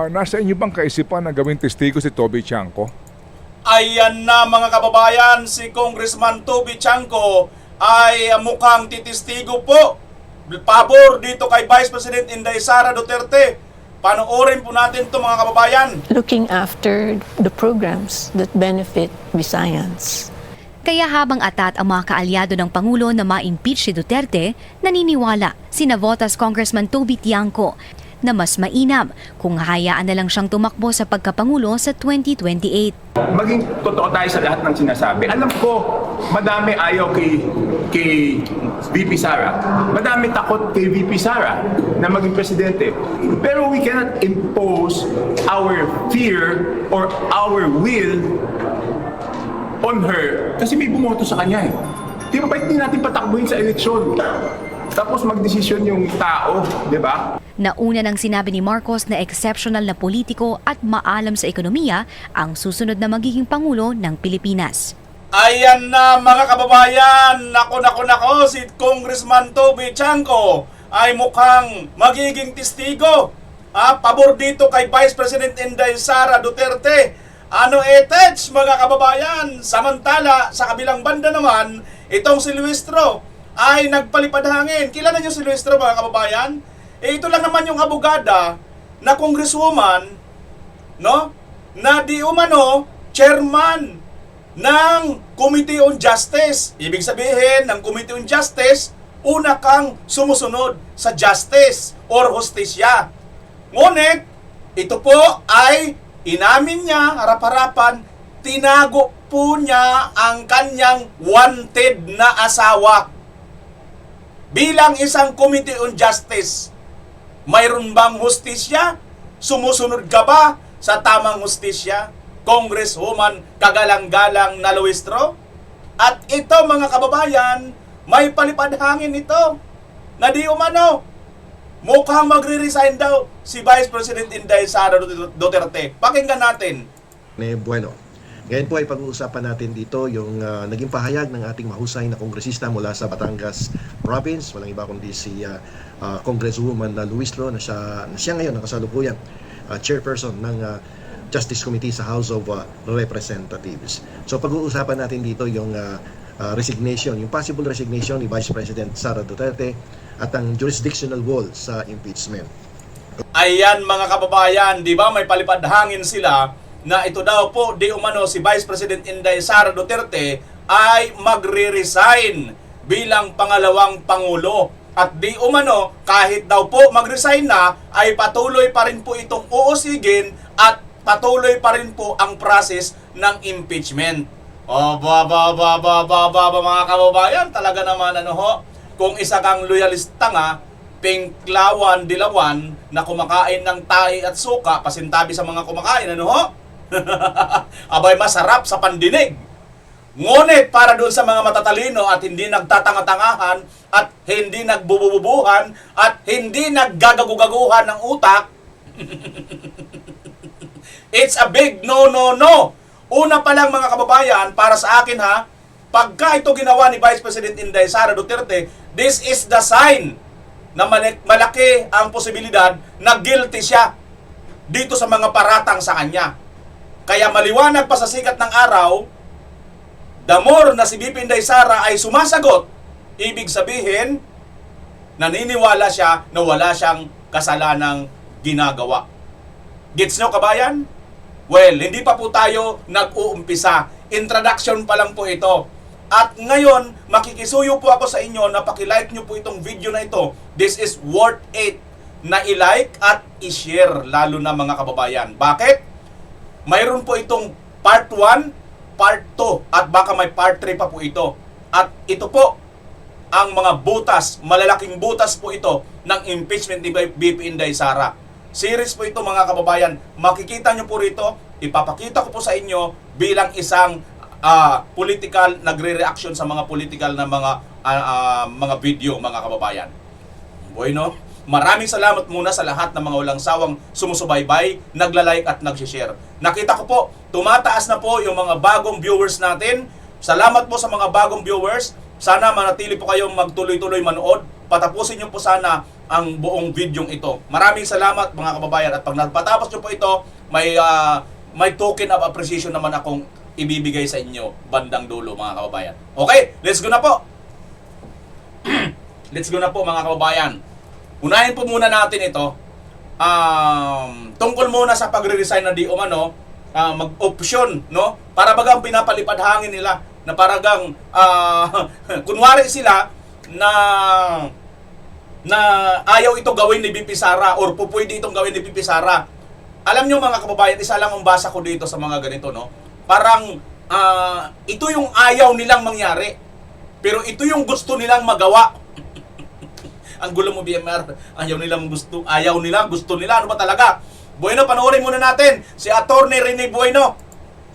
Nasa inyo bang kaisipan na gawing testigo si Toby Chanco? Ayan na mga kababayan, si Congressman Toby Chanco ay mukhang titistigo po. Pabor dito kay Vice President Inday Sara Duterte. Panoorin po natin ito mga kababayan. Looking after the programs that benefit Visayans. Kaya habang atat ang mga kaalyado ng Pangulo na ma-impeach si Duterte, naniniwala si Navotas Congressman Toby Tiangco na mas mainam kung hayaan na lang siyang tumakbo sa pagkapangulo sa 2028. Maging totoo tayo sa lahat ng sinasabi. Alam ko, madami ayaw kay VP Sara. Madami takot kay VP Sara na maging presidente. Pero we cannot impose our fear or our will on her kasi may bumoto sa kanya eh. Di ba hindi natin patakbuhin sa eleksyon? Tapos magdesisyon yung tao, di ba? Nauna nang sinabi ni Marcos na exceptional na politiko at maalam sa ekonomiya ang susunod na magiging Pangulo ng Pilipinas. Ayan na mga kababayan, nako, si Congressman Toby Chanco ay mukhang magiging testigo. Pabor dito kay Vice President Inday Sara Duterte. Ano etets mga kababayan? Samantala, sa kabilang banda naman, itong si Luistro ay nagpalipad hangin. Kilala niyo si Luistro mga kababayan? Ito lang naman yung abogada na congresswoman, no? Na di umano, chairman ng Committee on Justice. Ibig sabihin, ng Committee on Justice, una kang sumusunod sa justice or hustisya. Ngunit, ito po ay inamin niya, harap-harapan, tinago po niya ang kanyang wanted na asawa. Bilang isang Committee on Justice, mayroon bang hustisya? Sumusunod ka ba sa tamang hustisya? Congresswoman kagalang-galang na Luistro? At ito mga kababayan, may palipad hangin ito na di umano. Mukhang magre-resign daw si Vice President Inday Sara Duterte. Pakinggan natin. Bueno, ngayon po ay pag-uusapan natin dito yung naging pahayag ng ating mahusay na kongresista mula sa Batangas Province. Walang iba kundi si Congresswoman Luistro na siya ngayon nakasalukuyan chairperson ng Justice Committee sa House of Representatives. So pag-uusapan natin dito yung resignation, yung possible resignation ni Vice President Sara Duterte at ang jurisdictional wall sa impeachment. Ayan mga kababayan, di ba may palipad hangin sila na ito daw po di umano si Vice President Inday Sara Duterte ay magre-resign bilang pangalawang Pangulo. At di umano kahit daw po mag-resign na ay patuloy pa rin po itong uusigin at patuloy pa rin po ang process ng impeachment. Mga kababayan, talaga naman kung isa kang loyalista nga, pinklawan, dilawan, na kumakain ng tae at suka, pasintabi sa mga kumakain, abay masarap sa pandinig. Ngunit para doon sa mga matatalino at hindi nagtatanga-tangahan at hindi nagbubububuhan at hindi naggagagugaguhan ng utak, it's a big no. Una pa lang mga kababayan, para sa akin pagka ito ginawa ni Vice President Inday Sara Duterte, this is the sign na malaki ang posibilidad na guilty siya dito sa mga paratang sa kanya. Kaya maliwanag pa sa sikat ng araw, the more na si VP Inday Sara ay sumasagot, ibig sabihin, naniniwala siya na wala siyang kasalanang ginagawa. Gets nyo kabayan? Well, hindi pa po tayo nag-uumpisa. Introduction pa lang po ito. At ngayon, makikisuyo po ako sa inyo na paki-like nyo po itong video na ito. This is worth it na i-like at i-share, lalo na mga kababayan. Bakit? Mayroon po itong part 1, part 2, at baka may part 3 pa po ito. At ito po ang mga butas, malalaking butas po ito ng impeachment ni VP Inday Sara. Series po ito mga kababayan. Makikita nyo po rito, ipapakita ko po sa inyo bilang isang political, nagre-reaction sa mga political na mga video mga kababayan. Bueno, maraming salamat muna sa lahat ng mga walang sawang sumusubaybay, nagla-like at nag-share. Nakita ko po, tumataas na po yung mga bagong viewers natin. Salamat po sa mga bagong viewers. Sana manatili po kayong magtuloy-tuloy manood. Patapusin nyo po sana ang buong videong ito. Maraming salamat mga kababayan, at pag napatapos nyo po ito, may token of appreciation naman akong ibibigay sa inyo bandang dulo mga kababayan. Okay, let's go na po. Let's go na po mga kababayan. Unahin po muna natin ito. Tungkol muna sa pagre-resign na di umano, mag-option, no? Para bagang pinapalipad hangin nila na paragang kunwari sila na ayaw ito gawin ni VP Sara or pupwede itong gawin ni VP Sara. Alam nyo mga kababayan, isa lang ang basa ko dito sa mga ganito, no? Parang ito yung ayaw nilang mangyari, pero ito yung gusto nilang magawa. Ang gulo mo, BMR. Ayaw nila, gusto nila. Ano ba talaga? Bueno, panoorin muna natin si Attorney Rene Bueno.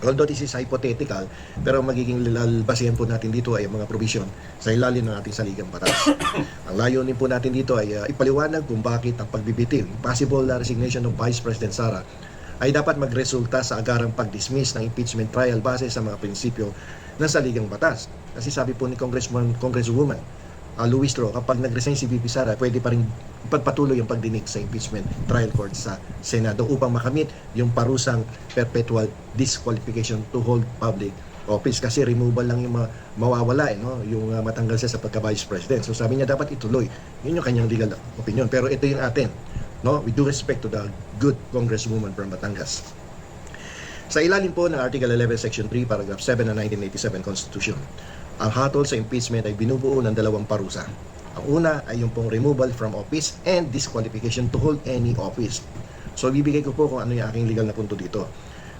Although this is hypothetical, pero magiging basihan po natin dito ay mga provision sa ilalim ng ating saligang batas. Ang layunin po natin dito ay ipaliwanag kung bakit ang pagbibitiw, possible resignation ng Vice President Sara, ay dapat magresulta sa agarang pag-dismiss ng impeachment trial base sa mga prinsipyo ng saligang batas. Kasi sabi po ni Congresswoman Luistro, kapag nag-resign si VP Sara, pwede pa rin ipagpatuloy yung pagdinig sa impeachment trial court sa Senado upang makamit yung parusang perpetual disqualification to hold public office, kasi removal lang yung mawawala, no? Yung matanggal siya sa pagka-vice president. So sabi niya dapat ituloy. Yun yung kanyang legal opinion. Pero ito yung atin, no? With due respect to the good Congresswoman from Batangas. Sa ilalim po ng Article 11, Section 3, Paragraph 7 ng 1987 Constitution, ang hatol sa impeachment ay binubuo ng dalawang parusa. Ang una ay yung pong removal from office and disqualification to hold any office. So bibigay ko po kung ano yung aking legal na punto dito.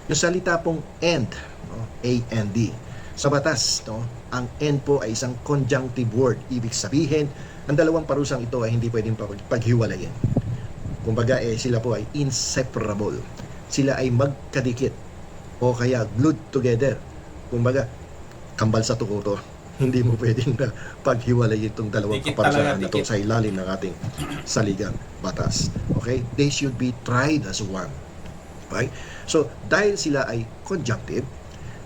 Yung salita pong and, no? A-N-D. Sa batas, no? Ang and po ay isang conjunctive word. Ibig sabihin, ang dalawang parusang ito ay hindi pwedeng paghiwalayin. Kumbaga, sila po ay inseparable. Sila ay magkadikit o kaya glued together. Kumbaga, kambal sa tuko to. Hindi mo pwedeng na paghiwalay itong dalawang kaparusahan na ito sa ilalim ng ating saligang batas. Okay? They should be tried as one. Okay? So, dahil sila ay conjunctive,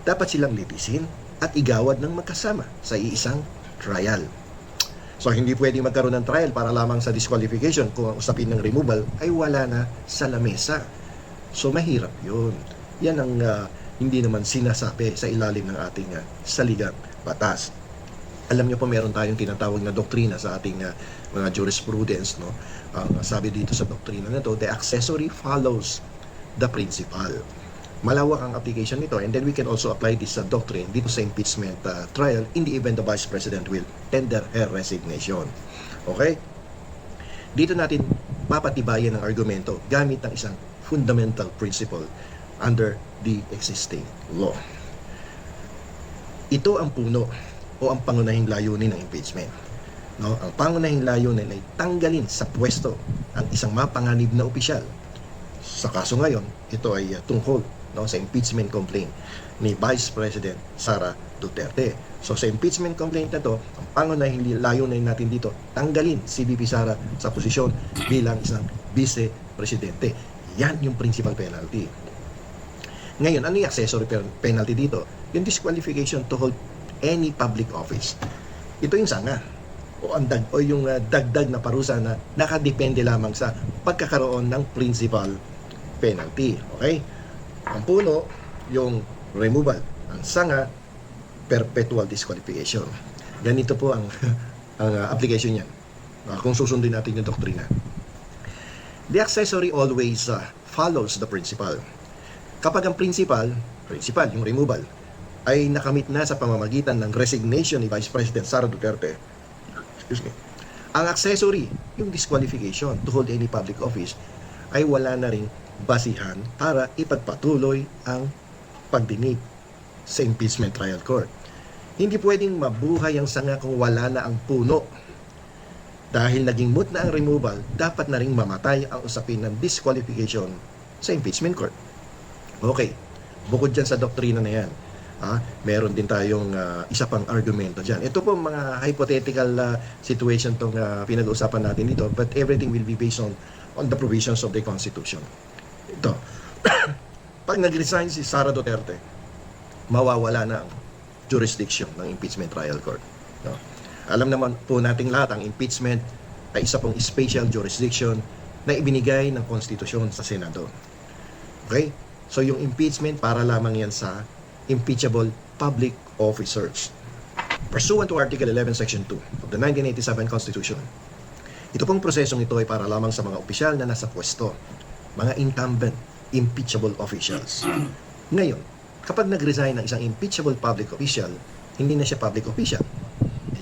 dapat silang litisin at igawad ng magkasama sa iisang trial. So, hindi pwedeng magkaroon ng trial para lamang sa disqualification kung ang usapin ng removal ay wala na sa lamesa. So, mahirap yun. Yan ang hindi naman sinasabi sa ilalim ng ating saligang batas. Alam niyo po, meron tayong tinatawag na doktrina sa ating mga jurisprudence, no? Sabi dito sa doktrina na to, the accessory follows the principal. Malawak ang application nito, and then we can also apply this doctrine dito sa impeachment trial in the event the Vice President will tender her resignation. Okay? Dito natin papatibayan ang argumento gamit ng isang fundamental principle under the existing law. Ito ang puno o ang pangunahing layunin ng impeachment. No? Ang pangunahing layunin ay tanggalin sa pwesto ang isang mapanganib na opisyal. Sa kaso ngayon, ito ay tungkol, no, sa impeachment complaint ni Vice President Sara Duterte. So sa impeachment complaint na to, ang pangunahing layunin natin dito, tanggalin si VP Sara sa posisyon bilang isang vice-presidente. Yan yung principal penalty. Ngayon, ano yung accessory penalty dito? Yung disqualification to hold any public office. Ito yung sanga o yung dagdag na parusa na nakadepende lamang sa pagkakaroon ng principal penalty. Okay? Ang puno, yung removal. Ang sanga, perpetual disqualification. Ganito po ang application niyan. Kung susundin natin yung doktrina. The accessory always follows the principal. Kapag ang principal, yung removal, ay nakamit na sa pamamagitan ng resignation ni Vice President Sara Duterte, ang accessory, yung disqualification to hold any public office, ay wala na ring basihan para ipagpatuloy ang pagdinig sa impeachment trial court. Hindi pwedeng mabuhay ang sanga kung wala na ang puno. Dahil naging moot na ang removal, dapat na ring mamatay ang usapin ng disqualification sa impeachment court. Okay, bukod dyan sa doktrina na yan, meron din tayong isa pang argumento dyan. Ito po mga hypothetical situation itong pinag-uusapan natin dito, but everything will be based on the provisions of the Constitution. Ito, pag nag-resign si Sara Duterte, mawawala na ang jurisdiction ng impeachment trial court. No? Alam naman po nating lahat, ang impeachment ay isa pong special jurisdiction na ibinigay ng konstitusyon sa Senado. Okay? So yung impeachment para lamang yan sa impeachable public officers. Pursuant to Article 11, Section 2 of the 1987 Constitution, ito pong prosesong ito ay para lamang sa mga opisyal na nasa pwesto, mga incumbent, impeachable officials. Ngayon, kapag nag-resign ng isang impeachable public official, hindi na siya public official.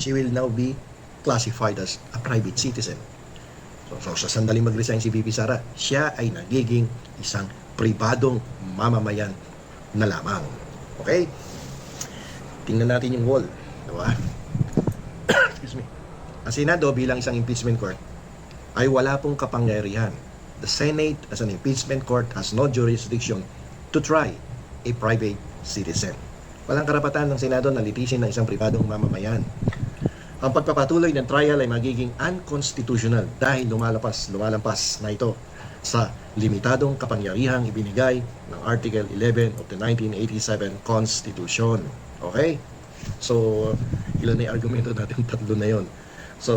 She will now be classified as a private citizen. So sa sandaling mag-resign si VP Sara, siya ay nagiging isang pribadong mamamayan na lamang. Okay? Tingnan natin yung wall. Diba? Excuse me. Ang Senado bilang isang impeachment court ay wala pong kapangyarihan. The Senate as an impeachment court has no jurisdiction to try a private citizen. Walang karapatan ng Senado na litisin ng isang pribadong mamamayan. Ang pagpapatuloy ng trial ay magiging unconstitutional dahil lumalampas na ito sa limitadong kapangyarihang ibinigay ng Article 11 of the 1987 Constitution. Okay? So, ilan na yung argumento natin? Tatlo na yon. So,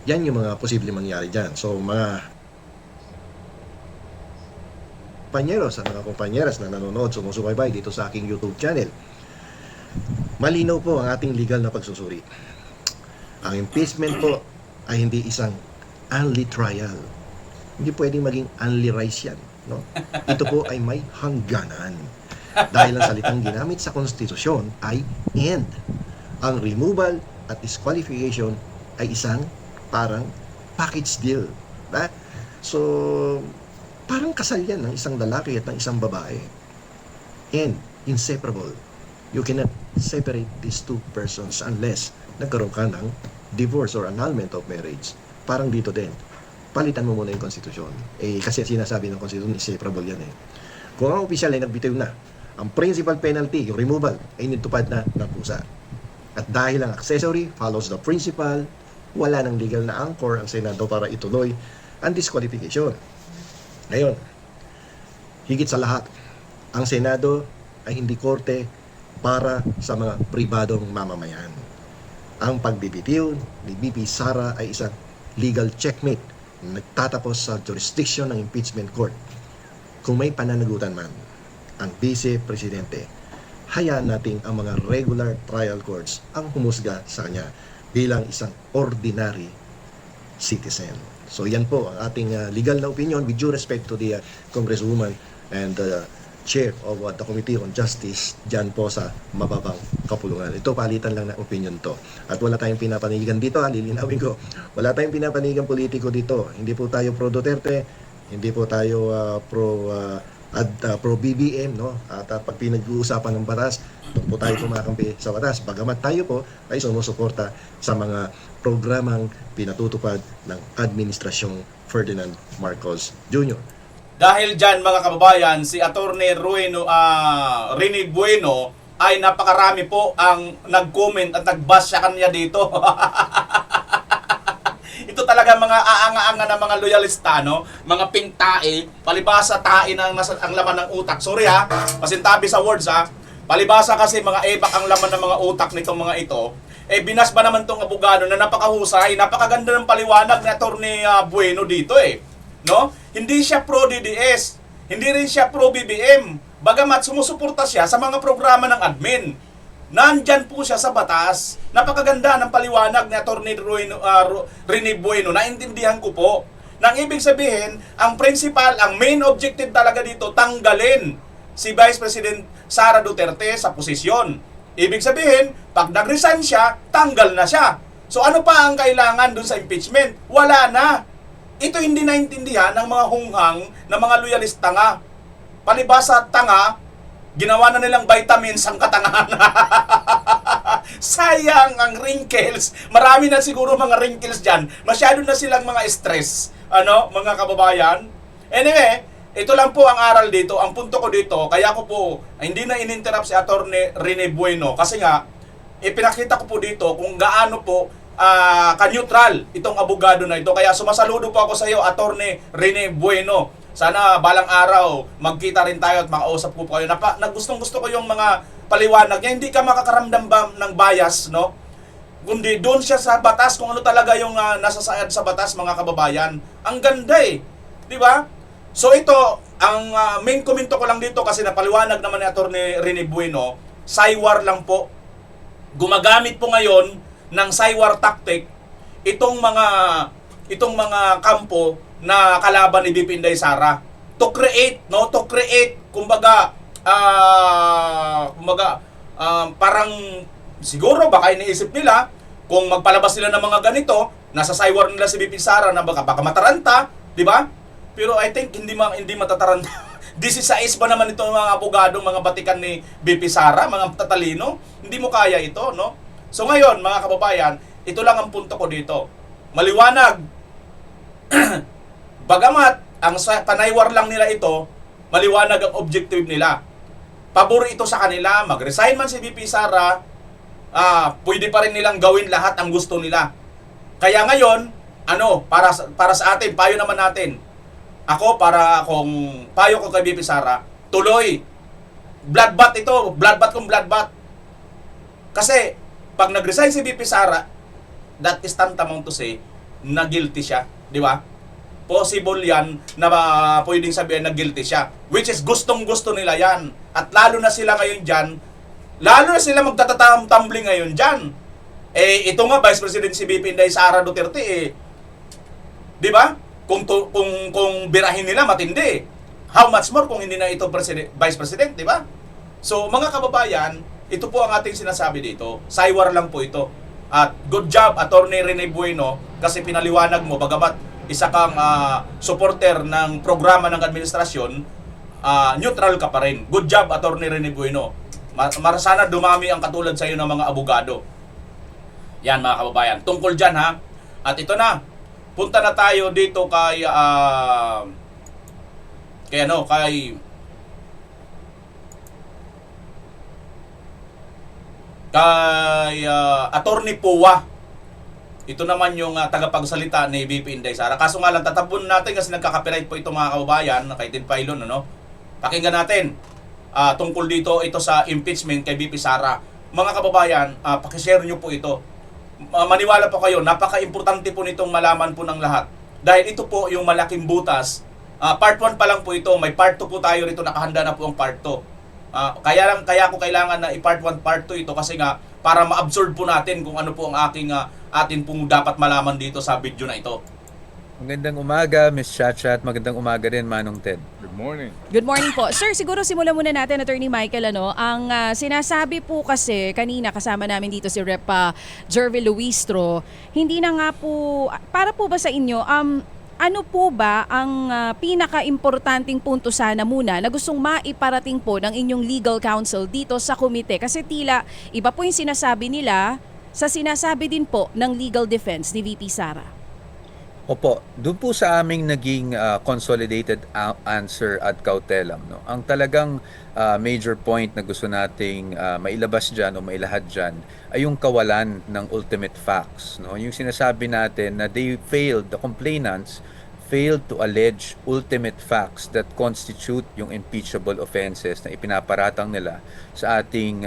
yan yung mga posibleng mangyari dyan. So, mga panyeros at mga kumpanyeras na nanonood, sumusubaybay dito sa aking YouTube channel, malinaw po ang ating legal na pagsusuri. Ang impeachment po ay hindi isang only trial. Hindi pwedeng maging only rise yan. No? Ito po ay may hangganan. Dahil ang salitang ginamit sa konstitusyon ay end. Ang removal at disqualification ay isang parang package deal. Diba? So, parang kasal yan ng isang lalaki at ng isang babae. And inseparable. You cannot separate these two persons unless nagkaroon ka ng divorce or annulment of marriage. Parang dito din. Palitan mo muna yung konstitusyon. Kasi sinasabi ng konstitusyon, inseparable yan eh. Kung ang opisyal ay nagbitiw na, ang principal penalty, yung removal, ay nitupad na ng pusa. At dahil ang accessory follows the principal, wala ng legal na anchor ang Senado para ituloy ang disqualification. Ngayon, higit sa lahat, ang Senado ay hindi korte para sa mga pribadong mamamayan. Ang pagbibitiw ni VP Sara ay isang legal checkmate na nagtatapos sa jurisdiction ng impeachment court. Kung may pananagutan man ang Vice Presidente, hayaan natin ang mga regular trial courts ang humusga sa kanya bilang isang ordinary citizen. So yan po ang ating legal na opinion with due respect to the Congresswoman and Chair of the Committee on Justice dyan po sa mababang kapulungan. Ito palitan lang na opinion to. At wala tayong pinapanigan dito, lilinawin ko. Wala tayong pinapanigan politiko dito. Hindi po tayo pro Duterte, hindi po tayo pro BBM, no? At pag pinag-uusapan ng batas, doon po tayo kumakampi sa batas. Bagamat tayo po ay sumusuporta sa mga programang pinatutupad ng Administrasyong Ferdinand Marcos Jr. Dahil dyan mga kababayan, si Attorney Rene Bueno ay napakarami po ang nag-comment at nag-bash sa kanya dito. Ito talaga mga aanga-anga ng mga loyalista, no? Mga pintae, palibasa tae ang laman ng utak. Sorry ha, pasintabi sa words ha. Palibasa kasi mga ebak ang laman ng mga utak nitong mga ito. Binas ba naman tong abogado na napakahusay, napakaganda ng paliwanag ni Attorney Bueno dito no? Hindi siya pro DDS, hindi rin siya pro BBM. Bagamat sumusuporta siya sa mga programa ng admin. Nandyan po siya sa batas. Napakaganda ng paliwanag ni Attorney Rene Bueno. Naintindihan ko po. Nang ibig sabihin, ang principal, ang main objective talaga dito, tanggalin si Vice President Sara Duterte sa posisyon. Ibig sabihin, pag nag-resign siya, tanggal na siya. So ano pa ang kailangan dun sa impeachment? Wala na. Ito hindi naintindihan ng mga hunghang, ng mga loyalista nga. Palibasa tanga, ginawa na nilang vitamins ang katangahan. Sayang ang wrinkles. Marami na siguro mga wrinkles dyan. Masyado na silang mga stress. Mga kababayan. Anyway, ito lang po ang aral dito. Ang punto ko dito, kaya ko po, hindi na ininterrupt si Attorney Rene Bueno. Kasi nga, ipinakita ko po dito kung gaano po ka-neutral itong abogado na ito. Kaya sumasaludo po ako sa iyo, Attorney Rene Bueno. Sana balang araw magkita rin tayo at makausap po kayo. Gustong-gusto ko yung mga paliwanag niya. Hindi ka makakaramdam ng bias, no? kundi doon siya sa batas, kung ano talaga yung nasa saad sa batas, mga kababayan. Ang ganda eh. Di ba? So ito, ang main komento ko lang dito kasi napaliwanag naman ni Atty. Rene Bueno, saywar lang po. Gumagamit po ngayon ng saywar tactic itong mga kampo na kalaban ni BP Inday Sara to create kumbaga parang siguro baka iniisip nila kung magpalabas sila ng mga ganito, nasa saywar nila si BP Sara na baka mataranta, di ba? Pero I think hindi matataranta. 16 ba naman ito mga abogado, mga batikan ni BP Sara, mga tatalino? Hindi mo kaya ito, no? So ngayon, mga kababayan, ito lang ang punto ko dito. Maliwanag. Bagamat ang panaywar lang nila ito, maliwanag ang objective nila. Pabor ito sa kanila, mag-resign man si BP Sara, pwede pa rin nilang gawin lahat ang gusto nila. Kaya ngayon, para sa atin, payo naman natin. Ako, payo ko kay BP Sara, tuloy. Bloodbath ito, bloodbath. Kasi, pag nag-resign si BP Sara, that is tantamount to say, na guilty siya. Di ba? Possible yan na pwedeng sabihin na guilty siya. Which is gustong-gusto nila yan. At lalo na sila ngayon dyan, lalo na sila magtatatam-tumbling ngayon dyan. Ito nga, Vice President si BP Inday Sara Duterte, di ba? Kung birahin nila, matindi. How much more kung hindi na ito Vice President, di ba? So, mga kababayan, ito po ang ating sinasabi dito. Saywar lang po ito. At good job, Atty. Rene Bueno, kasi pinaliwanag mo, bagamat isa kang supporter ng programa ng administrasyon, neutral ka pa rin. Good job, Atty. Rene Bueno. Sana dumami ang katulad sa iyo ng mga abogado. Yan, mga kababayan. Tungkol dyan, ha? At ito na. Punta na tayo dito kay Attorney Powa. Ito naman yung tagapagsalita ni BP Inday Sara. Kaso nga lang, tatabon natin kasi nagka-copyright po ito, mga kababayan, kay Ted Filon, ano? Pakinggan natin tungkol dito ito sa impeachment kay BP Sara. Mga kababayan, pakishare nyo po ito. Maniwala po kayo, napaka-importante po nitong malaman po ng lahat. Dahil ito po yung malaking butas. Part 1 pa lang po ito, may part 2 po tayo rito, nakahanda na po ang part 2. Kaya ko kailangan na i-part 1, part 2 ito kasi nga para ma-absorb po natin kung ano po ang atin pong dapat malaman dito sa video na ito. Magandang umaga, Miss Chacha, at magandang umaga rin, Manong Ted. Good morning. Good morning po. Sir, siguro simulan muna natin, Attorney Michael, ang sinasabi po kasi kanina kasama namin dito si Rep. Jervy Luistro, hindi na nga po, para po ba sa inyo, ano po ba ang pinaka-importanting punto sana muna na gustong maiparating po ng inyong legal counsel dito sa komite? Kasi tila iba po yung sinasabi nila sa sinasabi din po ng legal defense ni VP Sara. Opo, doon po sa aming naging consolidated answer at kautelam, no? Ang talagang major point na gusto nating mailabas dyan o mailahad dyan ay yung kawalan ng ultimate facts, no? Yung sinasabi natin na the complainants failed to allege ultimate facts that constitute yung impeachable offenses na ipinaparatang nila sa ating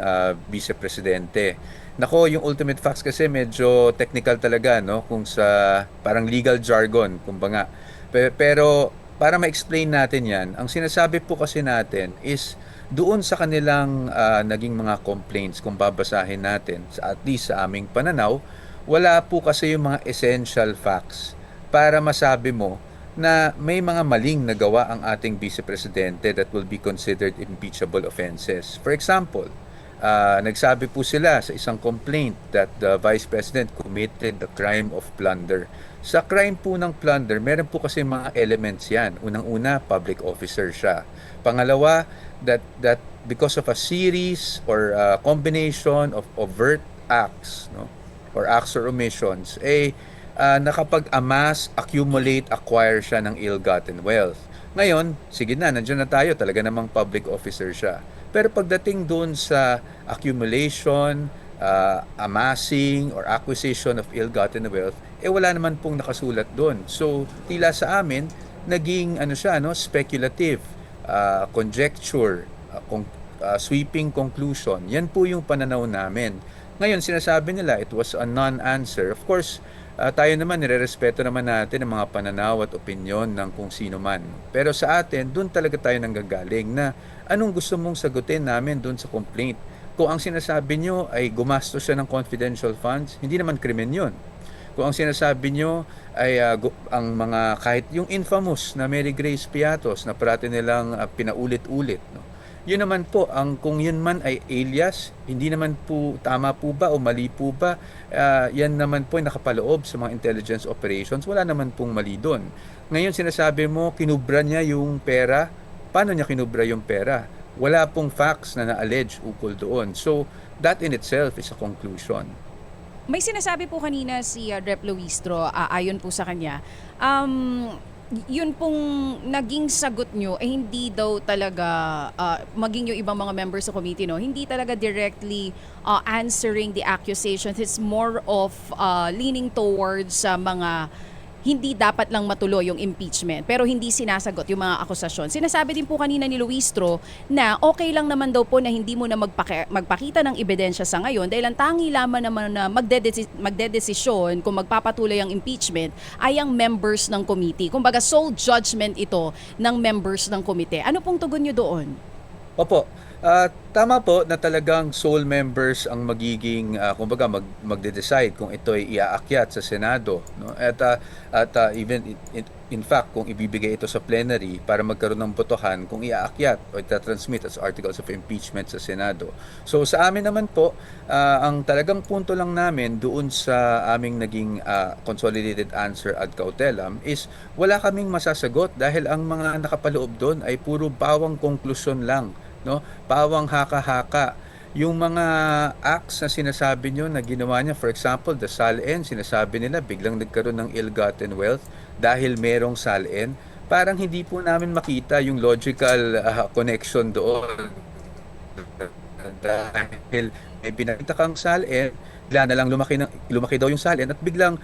Vice Presidente. Nako, yung ultimate facts kasi medyo technical talaga, no? Kung sa parang legal jargon, kumbaga. Pero para ma-explain natin yan, ang sinasabi po kasi natin is doon sa kanilang naging mga complaints, kung babasahin natin, at least sa aming pananaw, wala po kasi yung mga essential facts para masabi mo na may mga maling nagawa ang ating Vice Presidente that will be considered impeachable offenses. For example, nagsabi po sila sa isang complaint that the Vice President committed the crime of plunder. Sa crime po ng plunder, meron po kasi mga elements yan. Unang-una, public officer siya. Pangalawa, that because of a series or a combination of overt acts, no, or acts or omissions, nakapag-amass, accumulate, acquire siya ng ill-gotten wealth. Ngayon, sige na, nandiyan na tayo, talaga namang public officer siya. Pero pagdating doon sa accumulation, amassing, or acquisition of ill-gotten wealth, wala naman pong nakasulat doon. So, tila sa amin, naging speculative, conjecture, sweeping conclusion. Yan po yung pananaw namin Ngayon, sinasabi nila it was a non-answer. Of course, tayo naman, nirerespeto naman natin ang mga pananaw at opinyon ng kung sino man. Pero sa atin, doon talaga tayo nanggagaling na anong gusto mong sagutin namin doon sa complaint. Kung ang sinasabi nyo ay gumastos siya ng confidential funds, hindi naman krimen yun. Kung ang sinasabi nyo ay ang mga kahit yung infamous na Mary Grace Piatos na parati nilang pinaulit-ulit, no? Yun naman po, kung yun man ay alias, hindi naman po tama po ba o mali po ba, yan naman po ay nakapaloob sa mga intelligence operations, wala naman pong mali doon. Ngayon sinasabi mo, kinubra niya yung pera. Paano niya kinubra yung pera? Wala pong facts na na-allege ukol doon. So, that in itself is a conclusion. May sinasabi po kanina si Rep. Luistro, ayon po sa kanya, yun pong naging sagot nyo ay hindi daw talaga maging yung ibang mga members sa committee, no, hindi talaga directly answering the accusations. It's more of leaning towards sa mga hindi dapat lang matuloy yung impeachment pero hindi sinasagot yung mga akusasyon. Sinasabi din po kanina ni Luistro na okay lang naman daw po na hindi mo na magpakita ng ebidensya sa ngayon dahil ang tangi lamang naman na magdedesisyon kung magpapatuloy ang impeachment ay ang members ng committee. Kumbaga sole judgment ito ng members ng komite. Ano pong tugon nyo doon? Opo. Tama po na talagang sole members ang magiging kumbaga magde-decide kung ito ay iaakyat sa Senado, no? At even in fact kung ibibigay ito sa plenary para magkaroon ng botohan kung iaakyat o itatransmit as articles of impeachment sa Senado. So sa amin naman po, ang talagang punto lang namin doon sa aming naging consolidated answer ad cautelam is wala kaming masasagot dahil ang mga nakapaloob doon ay puro bawang konklusyon lang, no? Pawang haka-haka. Yung mga acts na sinasabi nyo na ginawa niya, for example, the SALN, sinasabi nila biglang nagkaroon ng ill-gotten wealth dahil merong SALN. Parang hindi po namin makita yung logical connection doon. Dahil may binakita kang SALN, bigla na lang lumaki daw yung SALN at biglang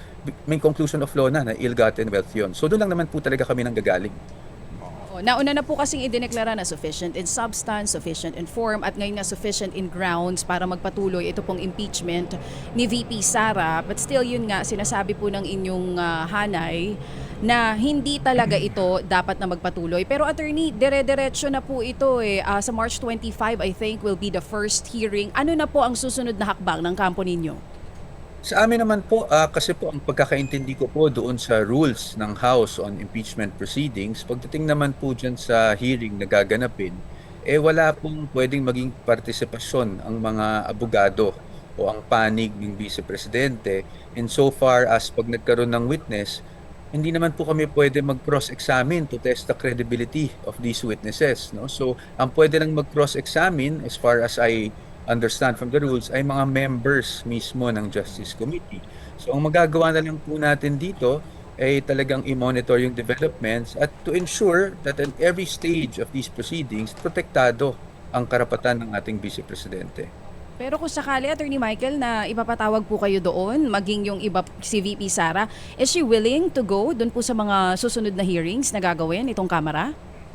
may conclusion of law na ill-gotten wealth yun. So doon lang naman po talaga kami nanggagaling. Nauna na po kasing idineklara na sufficient in substance, sufficient in form, at ngayon na sufficient in grounds para magpatuloy ito pong impeachment ni VP Sara. But still, yun nga, sinasabi po ng inyong hanay na hindi talaga ito dapat na magpatuloy. Pero attorney, dire-diretso na po ito sa March 25, I think, will be the first hearing. Ano na po ang susunod na hakbang ng kampo ninyo? Sa amin naman po, kasi po ang pagkakaintindi ko po doon sa rules ng House on impeachment proceedings, pagdating naman po dyan sa hearing na gaganapin, wala pong pwedeng maging partisipasyon ang mga abogado o ang panig ng Vice Presidente. And so far as pag nagkaroon ng witness, hindi naman po kami pwede mag-cross-examine to test the credibility of these witnesses, no? So, ang pwede lang mag-cross-examine as far as I understand from the rules ay mga members mismo ng Justice Committee. So ang magagawa na lang po natin dito ay talagang i-monitor yung developments at to ensure that at every stage of these proceedings, protektado ang karapatan ng ating Vice Presidente. Pero kung sakali, Attorney Michael, na ipapatawag po kayo doon, maging yung iba si VP Sara, is she willing to go doon po sa mga susunod na hearings na gagawin itong Kamara?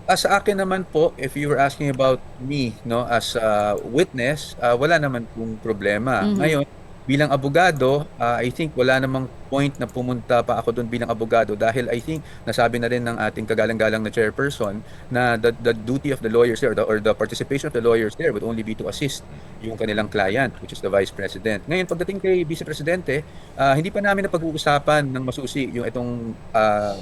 Sa akin naman po, if you were asking about me, no, as a witness, wala naman pong problema. Ngayon, bilang abogado, I think wala namang point na pumunta pa ako doon bilang abogado dahil I think nasabi na rin ng ating kagalang-galang na chairperson na the duty of the lawyers there or the participation of the lawyers there would only be to assist yung kanilang client, which is the Vice President. Ngayon, pagdating kay Vice Presidente, hindi pa namin napag-uusapan ng masusi yung itong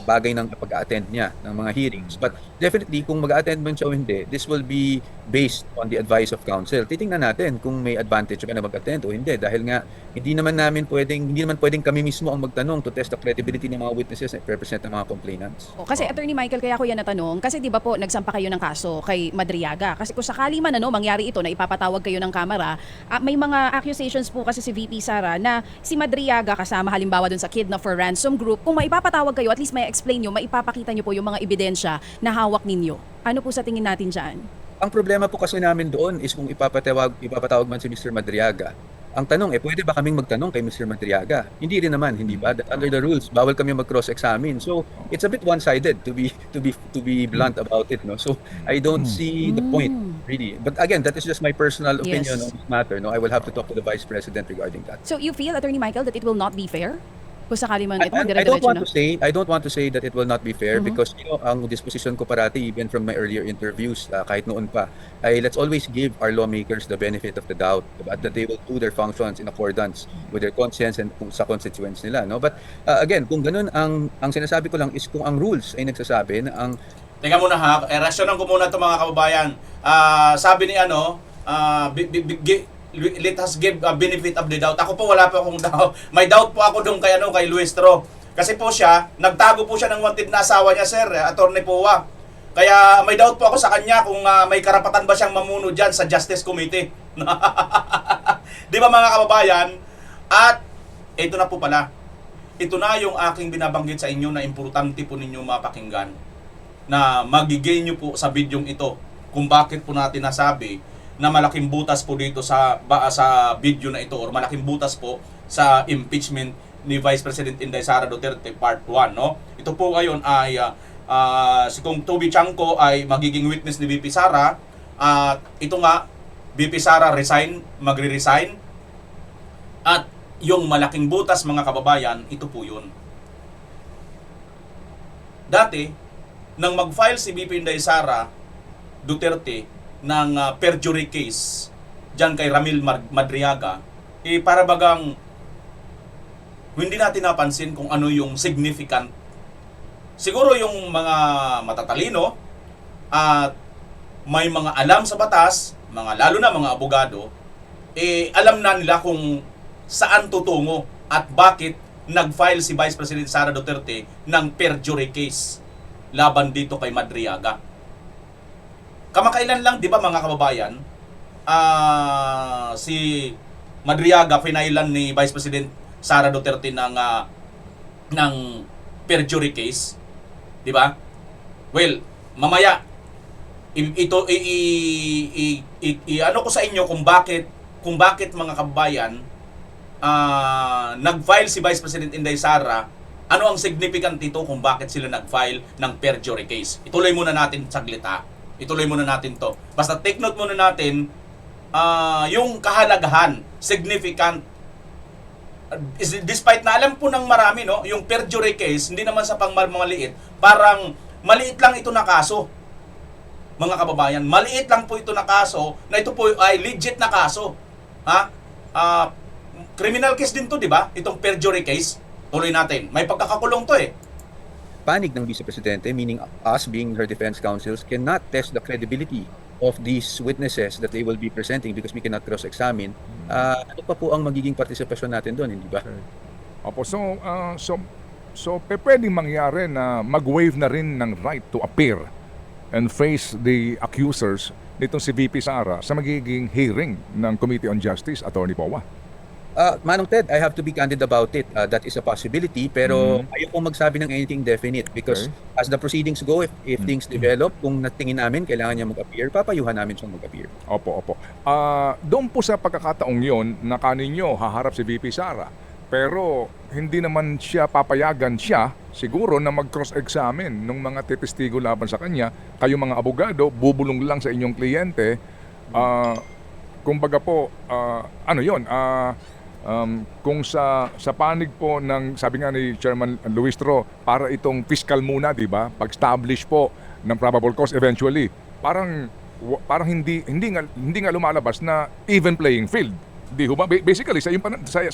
bagay ng pag-attend niya ng mga hearings. But definitely, kung mag-attend man siya o hindi, this will be based on the advice of counsel. Titingnan natin kung may advantage pa na mag-attend o hindi dahil nga hindi naman pwedeng kami mismo ang magtanong to test the credibility ng mga witnesses na represent ng mga complainants. Kasi Attorney Michael, kaya ko yan natanong kasi di ba po nagsampa kayo ng kaso kay Madriaga. Kasi kung sakali man mangyari ito na ipapatawag kayo ng Kamara, may mga accusations po kasi si VP Sara na si Madriaga kasama halimbawa dun sa Kidnap for Ransom Group, kung maipapatawag kayo, at least may explain nyo, maipapakita nyo po yung mga ebidensya na hawak ninyo. Ano po sa tingin natin dyan? Ang problema po kasi namin doon is kung ipapatawag man si Mr. Madriaga, Ang tanong, pwede ba kaming magtanong kay Mr. Madriaga? Hindi rin naman, hindi ba? That under the rules, bawal kami mag-cross-examine. So, it's a bit one-sided to be blunt about it, no? So, I don't see the point, really. But again, that is just my personal opinion Yes. on this matter, no? I will have to talk to the Vice President regarding that. So you feel, Attorney Michael, that it will not be fair? Kung sakali man ito, I don't magdira-diretso want na. to say that it will not be fair because ang disposition ko parati even from my earlier interviews kahit noon pa ay let's always give our lawmakers the benefit of the doubt at that they will do their functions in accordance with their conscience and kung sa constituents nila, no. But again, kung ganun ang sinasabi ko lang is kung ang rules ay nagsasabi na ang Teka muna ha, rasyonan ko muna ito mga kababayan. Sabi ni let us give a benefit of the doubt. Ako po wala pa akong doubt. May doubt po ako doon kay Luistro. Kasi po siya, nagtago po siya ng wanted na asawa niya, sir, Attorney Powa. Kaya may doubt po ako sa kanya kung may karapatan ba siyang mamuno diyan sa Justice Committee. Di ba mga kababayan? At ito na po pala. Ito na yung aking binabanggit sa inyo na importante po ninyo mapakinggan. Na magigay nyo po sa bidyong ito kung bakit po natin nasabi na malaking butas po dito sa video na ito or malaking butas po sa impeachment ni Vice President Inday Sara Duterte Part 1, no? Ito po ngayon ay si Kong Toby Chanco ay magiging witness ni VP Sara at ito nga VP Sara magre-resign at yung malaking butas mga kababayan, ito po yun. Dati nang mag-file si VP Inday Sara Duterte ng perjury case dyan kay Ramil Madriaga, para bagang hindi natin napansin kung ano yung significant. Siguro yung mga matatalino at may mga alam sa batas, lalo na mga abogado, alam na nila kung saan tutungo at bakit nag-file si Vice President Sara Duterte ng perjury case laban dito kay Madriaga. Kamakailan lang, di ba mga kababayan, si Madriaga finailan ni Vice President Sara Duterte ng perjury case, di ba? Well, mamaya ano ko sa inyo kung bakit mga kababayan nag-file si Vice President Inday Sara, ano ang significant dito kung bakit sila nag-file ng perjury case. Ituloy muna natin saglit ha. Ituloy muna natin to. Basta take note muna natin yung kahalagahan, significant. Despite na alam po ng marami, no, yung perjury case, hindi naman sa pangmaliit, parang maliit lang ito na kaso. Mga kababayan, maliit lang po ito na kaso, na ito po ay legit na kaso. Ha? Criminal case din to, di ba? Itong perjury case. Tuloy natin. May pagkakakulong to panig ng Vice Presidente, meaning us being her defense counsels, cannot test the credibility of these witnesses that they will be presenting because we cannot cross-examine. Ano pa po ang magiging partisipasyon natin doon, hindi ba? Opo, pwedeng mangyari na mag-waive na rin ng right to appear and face the accusers nitong si VP Sara sa magiging hearing ng Committee on Justice, Attorney Powa. Manong Ted, I have to be candid about it. That is a possibility, pero ayoko magsabi ng anything definite because as the proceedings go, if things develop, kung natingin namin kailangan niya mag-appear, papayuhan namin siyang mag-appear. Opo. Doon po sa pagkakataong yon na kaninyo haharap si VP Sara, pero hindi naman siya papayagan siguro na mag-cross-examine ng mga testigo laban sa kanya. Kayo mga abogado, bubulong lang sa inyong kliyente. Kumbaga po, kung sa panig po ng sabi nga ni Chairman Luistro, para itong fiscal muna, di ba? Pag-establish po ng probable cause eventually, parang hindi nga lumalabas na even playing field. Di ba? Basically sa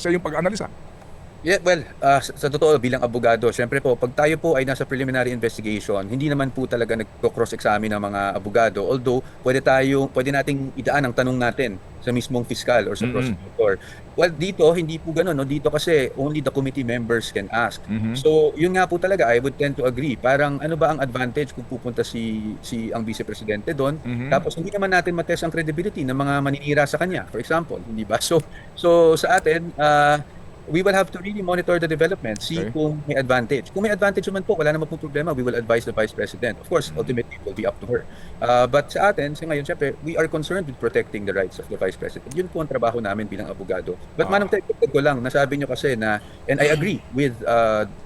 yung pag-analisa. Yeah, well, sa totoo bilang abogado, syempre po, pag tayo po ay nasa preliminary investigation, hindi naman po talaga nagko-cross-examine ng mga abogado. Although, pwede nating idaan ang tanong natin sa mismong fiscal or sa prosecutor. Well, dito, hindi po gano'n. No? Dito kasi, only the committee members can ask. So, yun nga po talaga, I would tend to agree. Parang ano ba ang advantage kung pupunta si ang Vice Presidente doon? Tapos, hindi naman natin matest ang credibility ng mga maninira sa kanya, for example. Hindi ba? So sa atin, we will have to really monitor the development, see Okay. kung may advantage. Kung may advantage naman po, wala naman po problema, we will advise the Vice President. Of course, ultimately, it will be up to her. But sa atin, sa ngayon, syempre, we are concerned with protecting the rights of the Vice President. Yun po ang trabaho namin bilang abogado. But Manong Ted, ko lang, nasabi nyo kasi na, and I agree with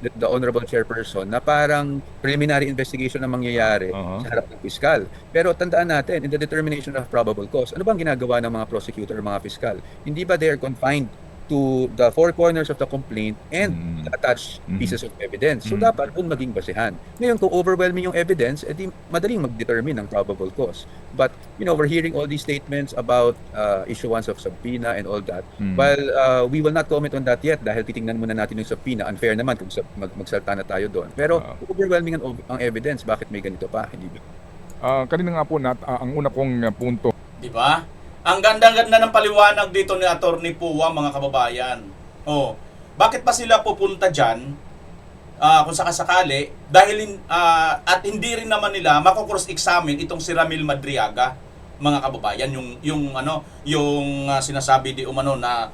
the Honorable Chairperson, na parang preliminary investigation ang mangyayari sa harap ng piskal. Pero tandaan natin, in the determination of probable cause, ano bang ginagawa ng mga prosecutor o mga piskal? Hindi ba they are confined to the four corners of the complaint and attached pieces of evidence? So dapat doon maging basehan. Ngayon, kung overwhelming yung evidence, edi madaling mag-determine ng probable cause. But, we're hearing all these statements about issuance of subpoena and all that. While we will not comment on that yet dahil titingnan muna natin yung subpoena. Unfair naman kung magsalta na tayo doon. Pero overwhelming ang evidence, bakit may ganito pa? Hindi ba? Kanina nga po, ang una kong punto, Di ba? Ang ganda-ganda ng paliwanag dito ni Attorney Puwa, mga kababayan. Oh, bakit pa sila pupunta dyan kung sakasakali dahil at hindi rin naman nila mako-cross-examine itong si Ramil Madriaga, mga kababayan, yung sinasabi di umano na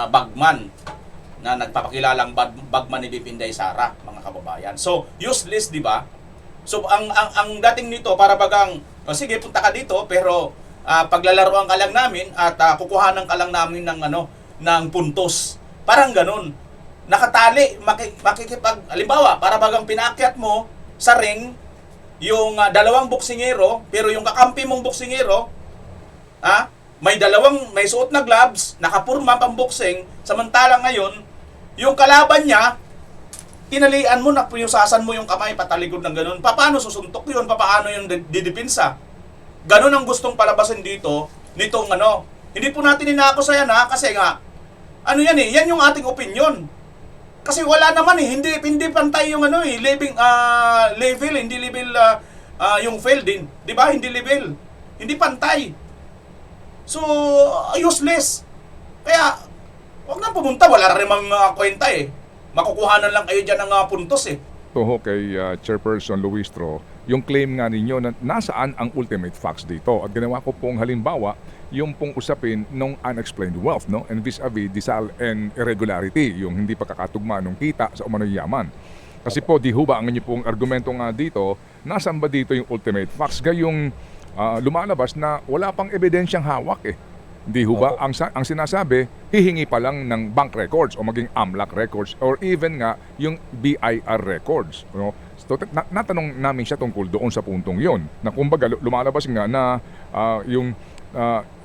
bagman na nagpapakilalang bagman ni VP Inday Sara, mga kababayan. So, useless, di ba? So, ang dating nito para bagang sige, punta ka dito pero paglalaroan ka lang namin at kukuhanan ka lang namin ng puntos. Parang ganun. Nakatali, halimbawa, para bagang pinakyat mo sa ring yung dalawang boksingero, pero yung kakampi mong boksingero, may suot na gloves, nakapurma pang boxing, samantalang ngayon, yung kalaban niya, tinalian mo, napuyusasan mo yung kamay, patalikod ng ganun. Paano susuntok yun? Paano yung didipinsa? Ganun ang gustong palabasin dito nitong Hindi po natin inako sa yan kasi nga yan yung ating opinion. Kasi wala naman hindi pantay yung level, hindi level yung field din. 'Di ba? Hindi level. Hindi pantay. So useless. Kaya wag na pumunta, wala rin mga kwenta Makukuhanan lang kayo diyan ng puntos toho kay Chairperson Luistro, yung claim nga ninyo na nasaan ang ultimate facts dito. At ginawa ko pong halimbawa, yung pong usapin ng unexplained wealth, no? And vis-a-vis disal and irregularity, yung hindi pagkakatugma ng kita sa umano'y yaman. Kasi po, di ho ba ang inyo pong argumento nga dito, nasaan ba dito yung ultimate facts? Gayong lumalabas na wala pang ebidensyang hawak Di ho ba? Ang sinasabi, hihingi pa lang ng bank records o maging AMLAC records or even nga yung BIR records. No? So, natanong namin siya tungkol doon sa puntong yon na kumbaga lumalabas nga na yung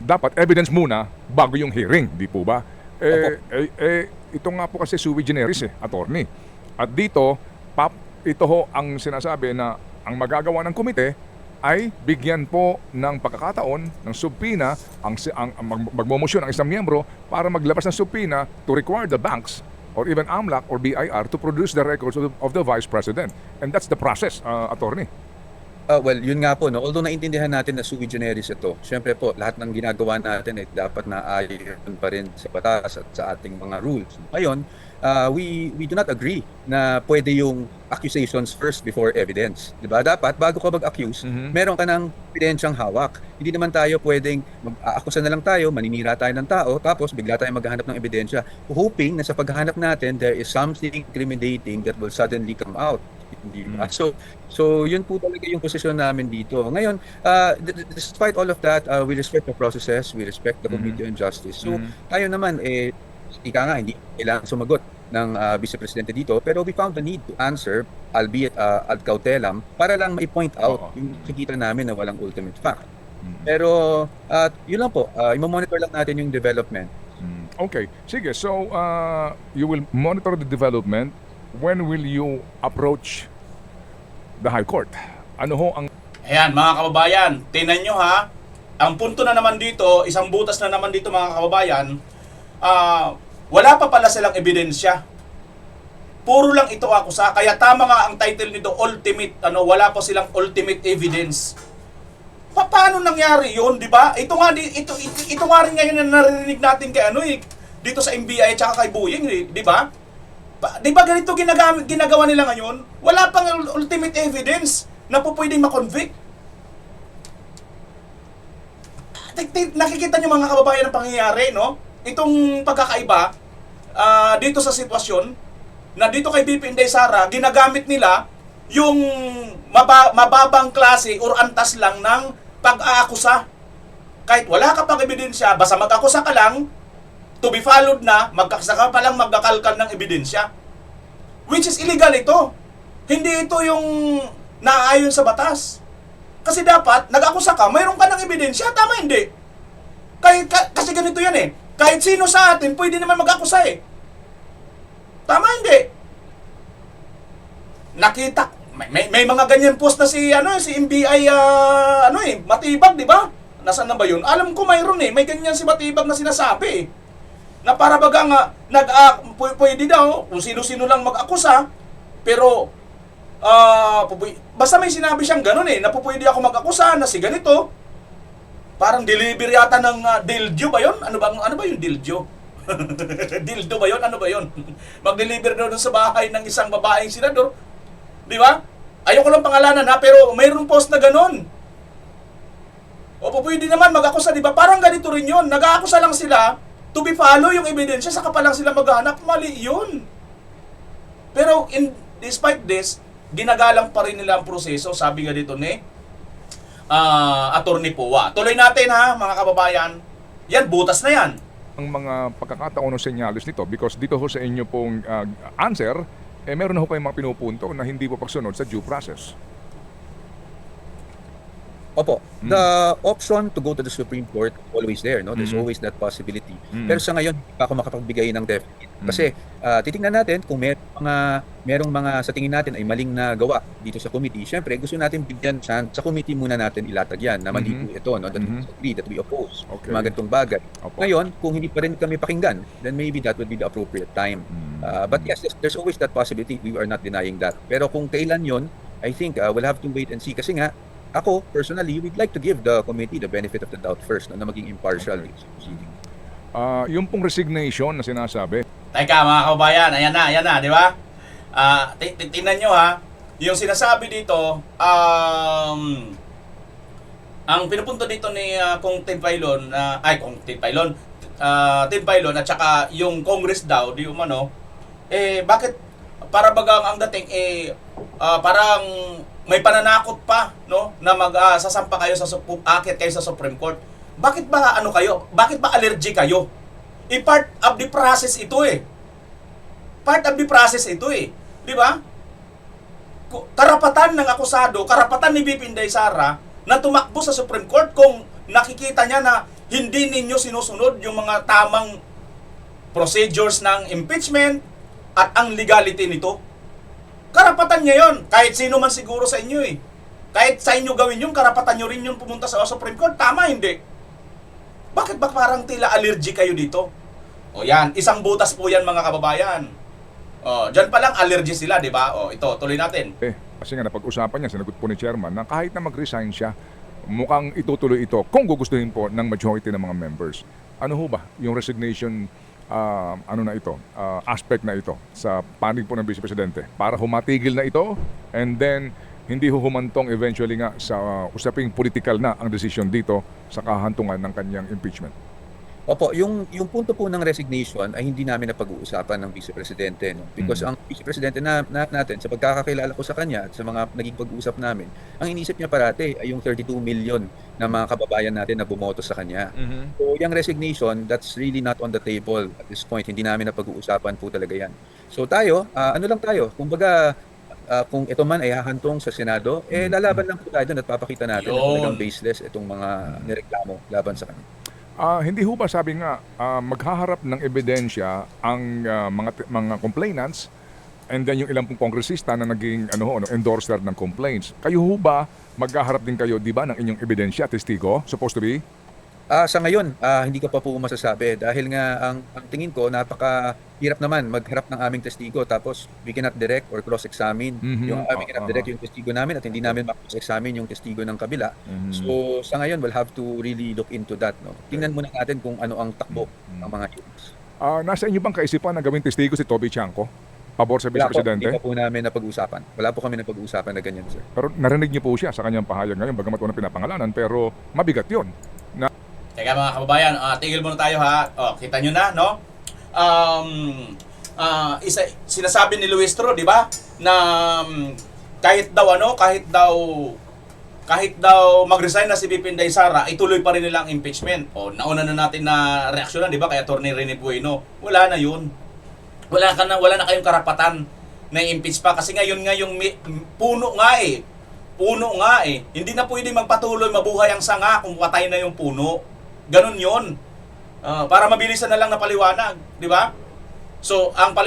dapat evidence muna bago yung hearing, di po ba? Ito nga po kasi sui generis attorney. At dito, ito ho ang sinasabi na ang magagawa ng komite ay bigyan po ng pagkakataon ng subpoena ang magmomosyon ang isang miyembro para maglabas ng subpoena to require the banks or even AMLAC or BIR to produce the records of the Vice President. And that's the process, attorney. Well, yun nga po, no? Although naintindihan natin na sui generis ito, syempre po, lahat ng ginagawa natin ay dapat na ayon pa rin sa batas at sa ating mga rules. Ngayon, we do not agree na pwede yung accusations first before evidence. Diba? Dapat, bago ka mag-accuse, meron ka ng ebidensyang hawak. Hindi naman tayo pwedeng mag-aakusa na lang tayo, maninira tayo ng tao, tapos bigla tayo maghahanap ng ebidensya, hoping na sa paghahanap natin, there is something incriminating that will suddenly come out. Hindi ba? So yun po talaga yung posisyon namin dito. Ngayon, despite all of that, we respect the processes, we respect the Committee on Justice. So tayo naman, ika nga, hindi kailangan sumagot ng Vice Presidente dito, pero we found the need to answer, albeit ad cautelam, para lang mai-point out yung nakikita namin na walang ultimate fact. Pero yun lang po, i-monitor lang natin yung development. Okay, sige. So, you will monitor the development. When will you approach the High Court? Ano ho ang... Ayan, mga kababayan, tingnan nyo ang punto na naman dito, isang butas na naman dito, mga kababayan, wala pa pala silang ebidensya. Puro lang ito akusa. Kaya tama nga ang title nito, ultimate, wala pa silang ultimate evidence. Paano nangyari yun, di ba? Ito nga rin ngayon na narinig natin kay dito sa NBI at saka kay Buying, di ba? Di ba ganito ginagawa nila ngayon? Wala pang ultimate evidence na po pwedeng makonvict. Nakikita nyo, mga kababayan, ang pangyayari, no? Itong pagkakaiba, dito sa sitwasyon na dito kay BP Inday Sara, ginagamit nila yung mababang klase or antas lang ng pag-aakusa. Kahit wala ka pang ebidensya, basta mag-akusa ka lang, to be followed na, saka pa lang magkakalkal ng ebidensya. Which is illegal ito. Hindi ito yung naaayon sa batas. Kasi dapat, nag-akusa ka, mayroon ka ng ebidensya, tama hindi? Kasi ganito yan eh. Kahit sino sa atin, pwede naman mag-akusa eh. Tama hindi? Nakita, may mga ganyan post na si MBI, Matibag, di ba? Nasaan na ba yun? Alam ko mayroon eh. May ganyan si Matibag na sinasabi eh. Na para baga nga, pwede daw, kung sino-sino lang mag-akusa, pero, basta may sinabi siyang ganun eh, na pwede ako mag-akusa na si ganito, parang deliver yata ng dildo ba yun? Ano ba yung dildo? Dildo ba yun? Ano ba yun? Mag-deliver daw dun sa bahay ng isang babaeng senador. Di ba? Ayoko lang pangalanan ha, pero mayroong post na ganun. O pwede naman mag-akusa, di ba? Parang ganito rin yun. Nag-aakusa lang sila, to be follow yung ebidensya, saka pa lang sila maghanap. Mali yun. Pero despite this, ginagalang pa rin nila ang proseso, sabi nga dito ni Attorney Powa. Tuloy natin ha, mga kababayan. Yan, butas na yan. Ang mga pagkakataon o senyalis nito, because dito ho sa inyo pong answer, meron na ho kayong mga pinupunto na hindi po pagsunod sa due process. Opo, the option to go to the Supreme Court always there, no? There's always that possibility. Pero sa ngayon, hindi pa ako makapagbigay ng definite. Kasi titingnan natin kung merong mga sa tingin natin ay maling na gawa dito sa committee. Siyempre, gusto natin bigyan sa committee muna natin ilatag yan na mali po ito, no? That we disagree, that we oppose. Okay. Mga ganitong bagay. Opo. Ngayon, kung hindi pa rin kami pakinggan, then maybe that would be the appropriate time. But yes, there's always that possibility. We are not denying that. Pero kung kailan yon, I think we'll have to wait and see. Kasi nga, ako, personally, we'd like to give the committee the benefit of the doubt first, no, na maging impartial. Okay. Yung pong resignation na sinasabi, Teka mga kababayan, ayan na, di ba? Tingnan nyo ha, yung sinasabi dito, ang pinupunto dito ni Kung Tin Pailon at saka yung Congress daw, di umano, bakit para bagang ang dating parang may pananakot pa, no, na sasampa kayo akit kayo sa Supreme Court. Bakit ba Bakit ba allergic kayo? Part of the process ito eh. Part of the process ito eh. Di ba? Karapatan ng akusado, karapatan ni BP Inday Sara na tumakbo sa Supreme Court kung nakikita niya na hindi ninyo sinusunod yung mga tamang procedures ng impeachment at ang legality nito. Karapatan niya yun. Kahit sino man siguro sa inyo eh. Kahit sa inyo gawin yun, karapatan nyo rin yun pumunta sa Supreme Court. Tama, hindi? Bakit ba parang tila allergic kayo dito? O yan, isang butas po yan mga kababayan. O, dyan pa lang allergy sila, di ba? O, ito, tuloy natin. kasi nga napag-usapan niya, sinagot po ni Chairman, na kahit na mag-resign siya, mukhang itutuloy ito kung gugustuhin po ng majority ng mga members. Ano ho ba yung resignation aspect na ito sa panig po ng Vice Presidente para humatigil na ito and then hindi humantong eventually nga sa usaping political na ang decision dito sa kahantungan ng kanyang impeachment? Opo, yung punto po ng resignation ay hindi namin napag-uusapan ng Vice Presidente, no? Because ang Vice Presidente natin, sa pagkakakilala ko sa kanya at sa mga naging pag-uusap namin, ang inisip niya parati ay yung 32 million na mga kababayan natin na bumoto sa kanya. So yung resignation, that's really not on the table at this point. Hindi namin napag-uusapan po talaga yan. So tayo, kumbaga, kung ito man ay hahantong sa Senado, lalaban lang po tayo doon at papakita natin na talagang baseless itong mga nireklamo laban sa kanya. Hindi ho ba sabi nga maghaharap ng ebidensya ang mga complainants and then yung ilang pong kongresista na naging endorser ng complaints. Kayo ho ba maghaharap din kayo, di ba, ng inyong ebidensya, testigo, supposed to be? Sa ngayon, hindi ko pa po masasabi dahil nga ang tingin ko napakahirap naman magharap ng aming testigo tapos we cannot direct or cross-examine we cannot direct yung testigo namin at hindi namin ma-cross-examine yung testigo ng kabila. So sa ngayon, we'll have to really look into that. No? Tingnan muna natin kung ano ang takbo ng mga hearings. Nasa inyo bang kaisipan na gawing testigo si Toby Chanco? Pabor sa Vice Presidente? Hindi pa po namin napag-uusapan. Wala po kami napag-uusapan na ganyan, sir. Pero narinig niyo po siya sa kanyang pahayag ngayon, bagamat unang pinapangalanan, pero mabigat yun. Teka mga kababayan, tigil muna tayo ha. Kita nyo na, no? sinasabi ni Luistro, di ba, na kahit daw mag-resign na si VP Inday Sara, ituloy pa rin nila ang impeachment. O nauna na natin na reaksyonan, di ba, kay Atty. Rene Bueno. Wala na 'yun. Wala na kayong karapatan na impeach pa kasi ngayon nga yung puno nga eh. Hindi na pwede magpatuloy mabuhay ang sanga kung patay na yung puno. Ganun 'yon. Para mabilisan na lang na paliwanag, di ba? So, ang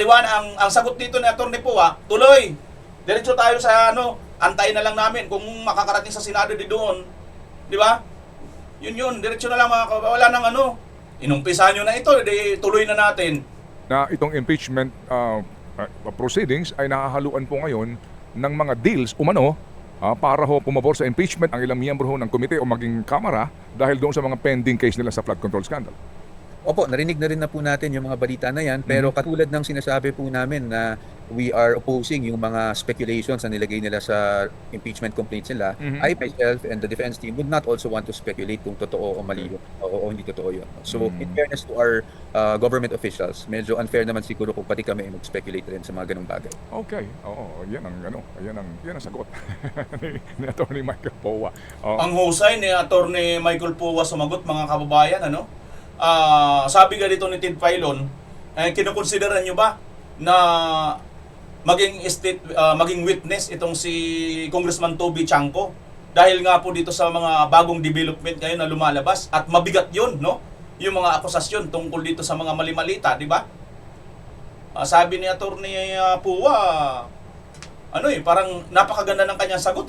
sagot dito ni Atty. Pua, tuloy. Diretso tayo sa antayin na lang namin kung makakarating sa Senado di doon. Di ba? Yun, diretso na lang wala nang inumpisahan nyo na ito, di tuloy na natin. Na itong impeachment proceedings ay nahahaluan po ngayon ng mga deals umano para pumabor sa impeachment ang ilang miyembro ng komite o maging kamara dahil doon sa mga pending case nila sa flood control scandal. Opo, narinig na rin na po natin yung mga balita na yan, pero katulad ng sinasabi po namin na we are opposing yung mga speculations na nilagay nila sa impeachment complaints nila, I myself and the defense team would not also want to speculate kung totoo o mali o hindi totoo yun. So, in fairness to our government officials, medyo unfair naman siguro kung pati kami mag-speculate rin sa mga ganung bagay. Okay. Oo, yan ang sagot ni Atty. Michael Powa. Ang husay ni Atty. Michael Powa sumagot, mga kababayan, sabi nga dito ni Ted Filon, kinukonsideran nyo ba na maging witness itong si Congressman Toby Chanco dahil nga po dito sa mga bagong development ngayon na lumalabas at mabigat yun, no? Yung mga akusasyon tungkol dito sa mga mali-malita, di ba? Sabi ni Atty. Pua, parang napakaganda ng kanyang sagot,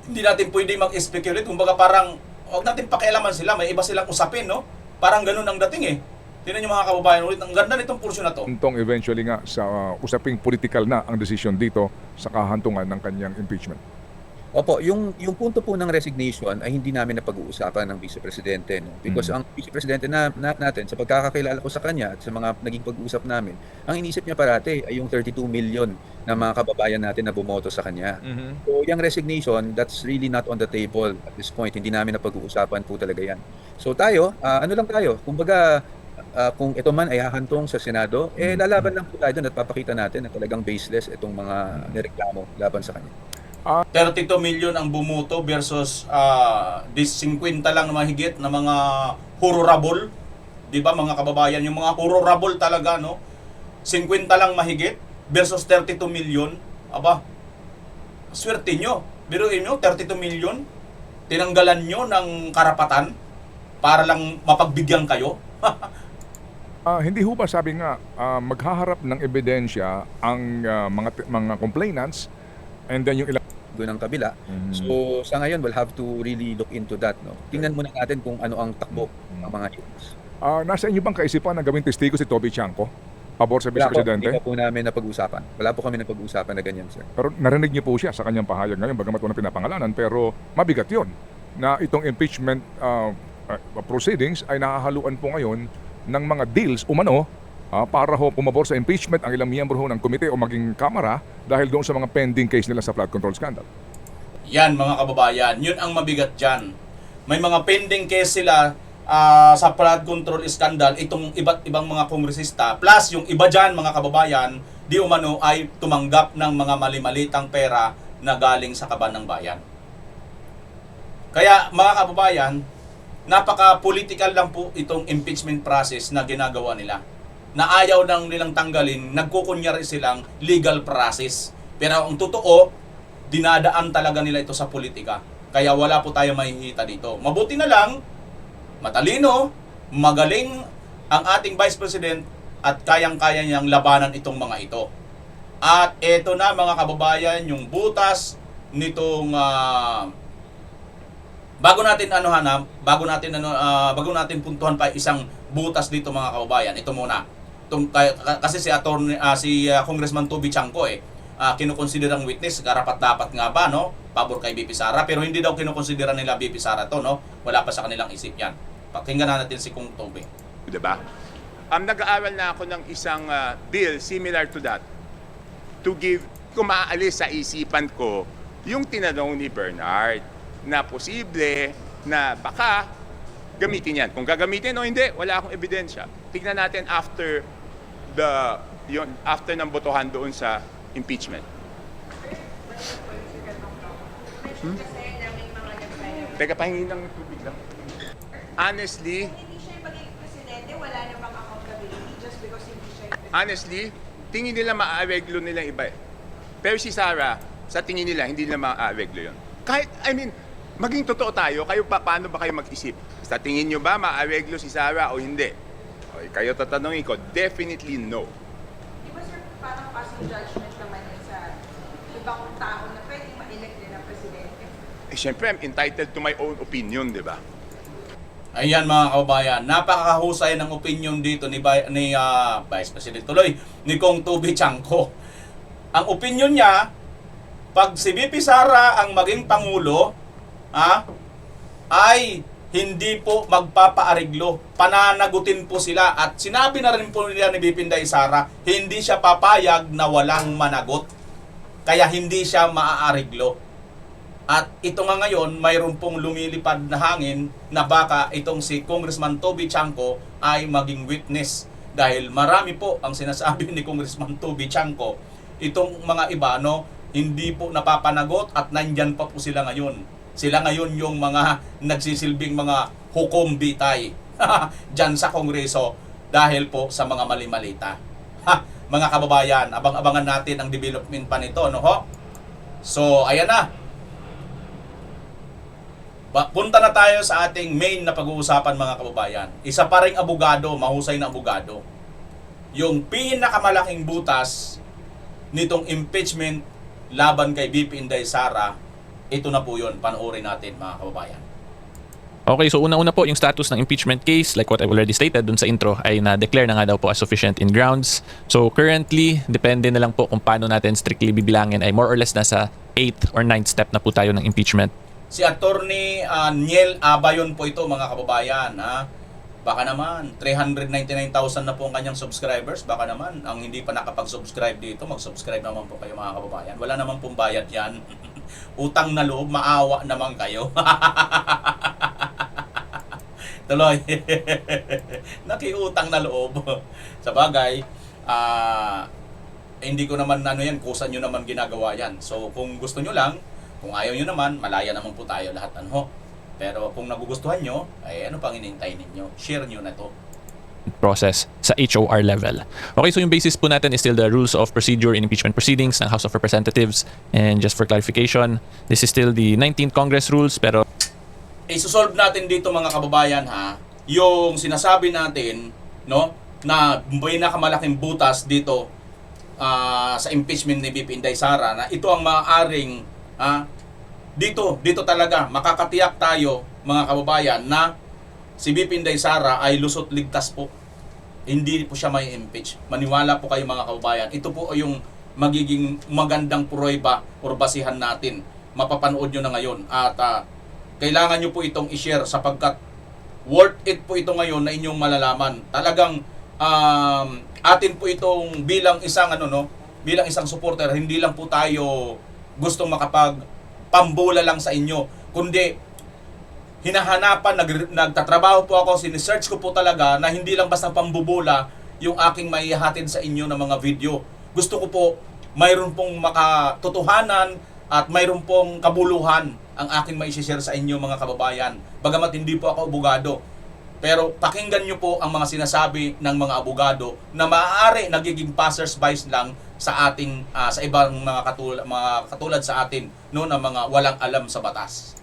Hindi natin pwede mag-speculate, kumbaga parang huwag natin pakialaman sila, may iba silang usapin, no? Parang ganun ang dating eh. Tingnan niyo mga kababayan ulit, ang ganda nitong porsyon na to. Itong eventually nga sa usaping political na ang decision dito sa kahantungan ng kanyang impeachment. Opo, yung punto po ng resignation ay hindi namin napag-uusapan ng Vice Presidente. No? Because ang Vice Presidente natin, sa pagkakakilala ko sa kanya at sa mga naging pag-uusap namin, ang inisip niya parati ay yung 32 million na mga kababayan natin na bumoto sa kanya. So yung resignation, that's really not on the table at this point. Hindi namin napag-uusapan po talaga yan. So tayo, kumbaga, kung ito man ay hahantong sa Senado, lalaban lang po tayo doon at papakita natin na talagang baseless itong mga nireklamo laban sa kanya. 32 million ang bumoto versus 50 lang mahigit na mga hororable. 'Di ba mga kababayan, yung mga hororable talaga, no? 50 lang mahigit versus 32 million. Aba, swerte nyo. Biruin nyo, 32 million. Tinanggalan nyo ng karapatan para lang mapagbigyan kayo. Hindi ho ba sabi nga maghaharap ng ebidensya ang mga complainants and then yung ilang doon ang kabila. So sa ngayon we'll have to really look into that, no. Tingnan muna natin kung ano ang takbo ng mga hearings. Nasa inyo bang kaisipan na gawing testigo si Toby Chanco pabor sa Vice Presidente? Hindi po namin napag-usapan. Wala po kami napag-usapan na ganyan, sir. Pero narinig niyo po siya sa kanyang pahayag ngayon, bagamat walang pinapangalanan, pero mabigat yun na itong impeachment proceedings ay nahahaluan po ngayon ng mga deals umano para pumabor sa impeachment ang ilang miyembro ng komite o maging kamara dahil doon sa mga pending case nila sa flood control scandal. Yan mga kababayan, yun ang mabigat dyan. May mga pending case sila sa flood control scandal, itong iba't ibang mga kongresista, plus yung iba dyan mga kababayan, di umano ay tumanggap ng mga mali-malitang pera na galing sa kaban ng bayan. Kaya mga kababayan, napaka-political lang po itong impeachment process na ginagawa nila. Na ayaw nang nilang tanggalin, nagkukunyari silang legal process. Pero ang totoo, dinadaan talaga nila ito sa politika. Kaya wala po tayo mahihita dito. Mabuti na lang, matalino, magaling ang ating Vice President at kayang-kaya niyang labanan itong mga ito. At eto na mga kababayan, yung butas nitong bago natin puntuhan pa isang butas dito mga kababayan. Ito muna. Kasi si Congressman Toby Chanco kinukonsiderang witness, karapat-dapat nga ba, no? Pabor kay BP Sara, pero hindi daw kinukonsidera nila BP Sara to, no? Wala pa sa kanilang isip yan. Pakinggan natin si Kung Toby. Diba? Nag-aaral na ako ng isang bill similar to that to give, kung maaalis sa isipan ko, yung tinanong ni Bernard na posible na baka gamitin yan. Kung gagamitin o hindi, wala akong ebidensya. tignan natin after after ng botohan doon sa impeachment. Teka, pahingin ng tubig lang. Honestly, tingin nila maaareglo nila iba eh. Pero si Sara, sa tingin nila, hindi nila maaareglo yun. Kahit, maging totoo tayo, kayo paano ba kayo mag-isip? Sa tingin nyo ba maaareglo si Sara o hindi? O, kayo tatanungin ko, definitely no. Di ba sir, parang passing judgment naman yun sa ibang tao na pwedeng ma-elect din ang presidente? Siyempre, I'm entitled to my own opinion, di ba? Ayan mga kababayan, napakahusay ng opinion dito ni Vice President tuloy, ni Kong Toby Chanco. Ang opinion niya, pag si VP Sara ang maging Pangulo, ay hindi po magpapaareglo. Pananagutin po sila. At sinabi na rin po nila ni VP Inday Sara, hindi siya papayag na walang managot. Kaya hindi siya maaareglo. At ito nga ngayon, mayroon pong lumilipad na hangin na baka itong si Congressman Toby Chanco ay maging witness. Dahil marami po ang sinasabi ni Congressman Toby Chanco. Itong mga iba, hindi po napapanagot at nandyan pa po sila ngayon. Sila ngayon yung mga nagsisilbing mga hukom bitay dyan sa Kongreso dahil po sa mga mali-malita. Mga kababayan, abang-abangan natin ang development pa nito, So, ayan na. Punta na tayo sa ating main na pag-uusapan mga kababayan. Isa pa ring abogado, mahusay na abogado. Yung pinakamalaking butas nitong impeachment laban kay VP Inday Sara, ito na po yun. Panoorin natin mga kababayan. Okay, so una-una po yung status ng impeachment case, like what I've already stated dun sa intro, ay na-declare na nga daw po as sufficient in grounds. So currently, depende na lang po kung paano natin strictly bibilangin, ay more or less nasa 8th or 9th step na po tayo ng impeachment. Si Attorney Niel Abayon po ito mga kababayan. Baka naman, 399,000 na po ang kanyang subscribers. Baka naman, ang hindi pa nakapag-subscribe dito, mag-subscribe naman po kayo mga kababayan. Wala naman pong bayad yan. Utang na loob, maawa naman kayo. Tuloy. Nakiutang na loob. Sa bagay, hindi ko naman yan, kusa nyo naman ginagawa yan. So kung gusto nyo lang, kung ayaw nyo naman, malaya naman po tayo lahat. Pero kung nagugustuhan nyo, ay ano pang inintay ninyo? Share nyo na to. Process sa HOR level. Okay, so yung basis po natin is still the rules of procedure in impeachment proceedings ng House of Representatives. And just for clarification, this is still the 19th Congress rules, pero Isosolve natin dito mga kababayan yung sinasabi natin na pinakamalaking butas dito sa impeachment ni VP Inday Sara na ito ang maaaring dito talaga makakatiyak tayo mga kababayan na si VP Inday Sara ay lusot ligtas po. Hindi po siya may impeach. Maniwala po kayo mga kababayan. Ito po yung magiging magandang pruweba or basihan natin. Mapapanood nyo na ngayon. At kailangan nyo po itong i-share sapagkat worth it po ito ngayon na inyong malalaman. Talagang atin po itong bilang isang bilang isang supporter, hindi lang po tayo gustong makapagpambula lang sa inyo, kundi hinahanapan, nagtatrabaho po ako, sinesearch ko po talaga na hindi lang basta pambubula yung aking maihatid sa inyo na mga video. Gusto ko po mayroon pong makatotohanan at mayroon pong kabuluhan ang aking maishishare sa inyo mga kababayan. Bagamat hindi po ako abogado, pero pakinggan nyo po ang mga sinasabi ng mga abogado na maaari nagiging passers-by lang sa ating sa ibang mga katulad sa atin na mga walang alam sa batas.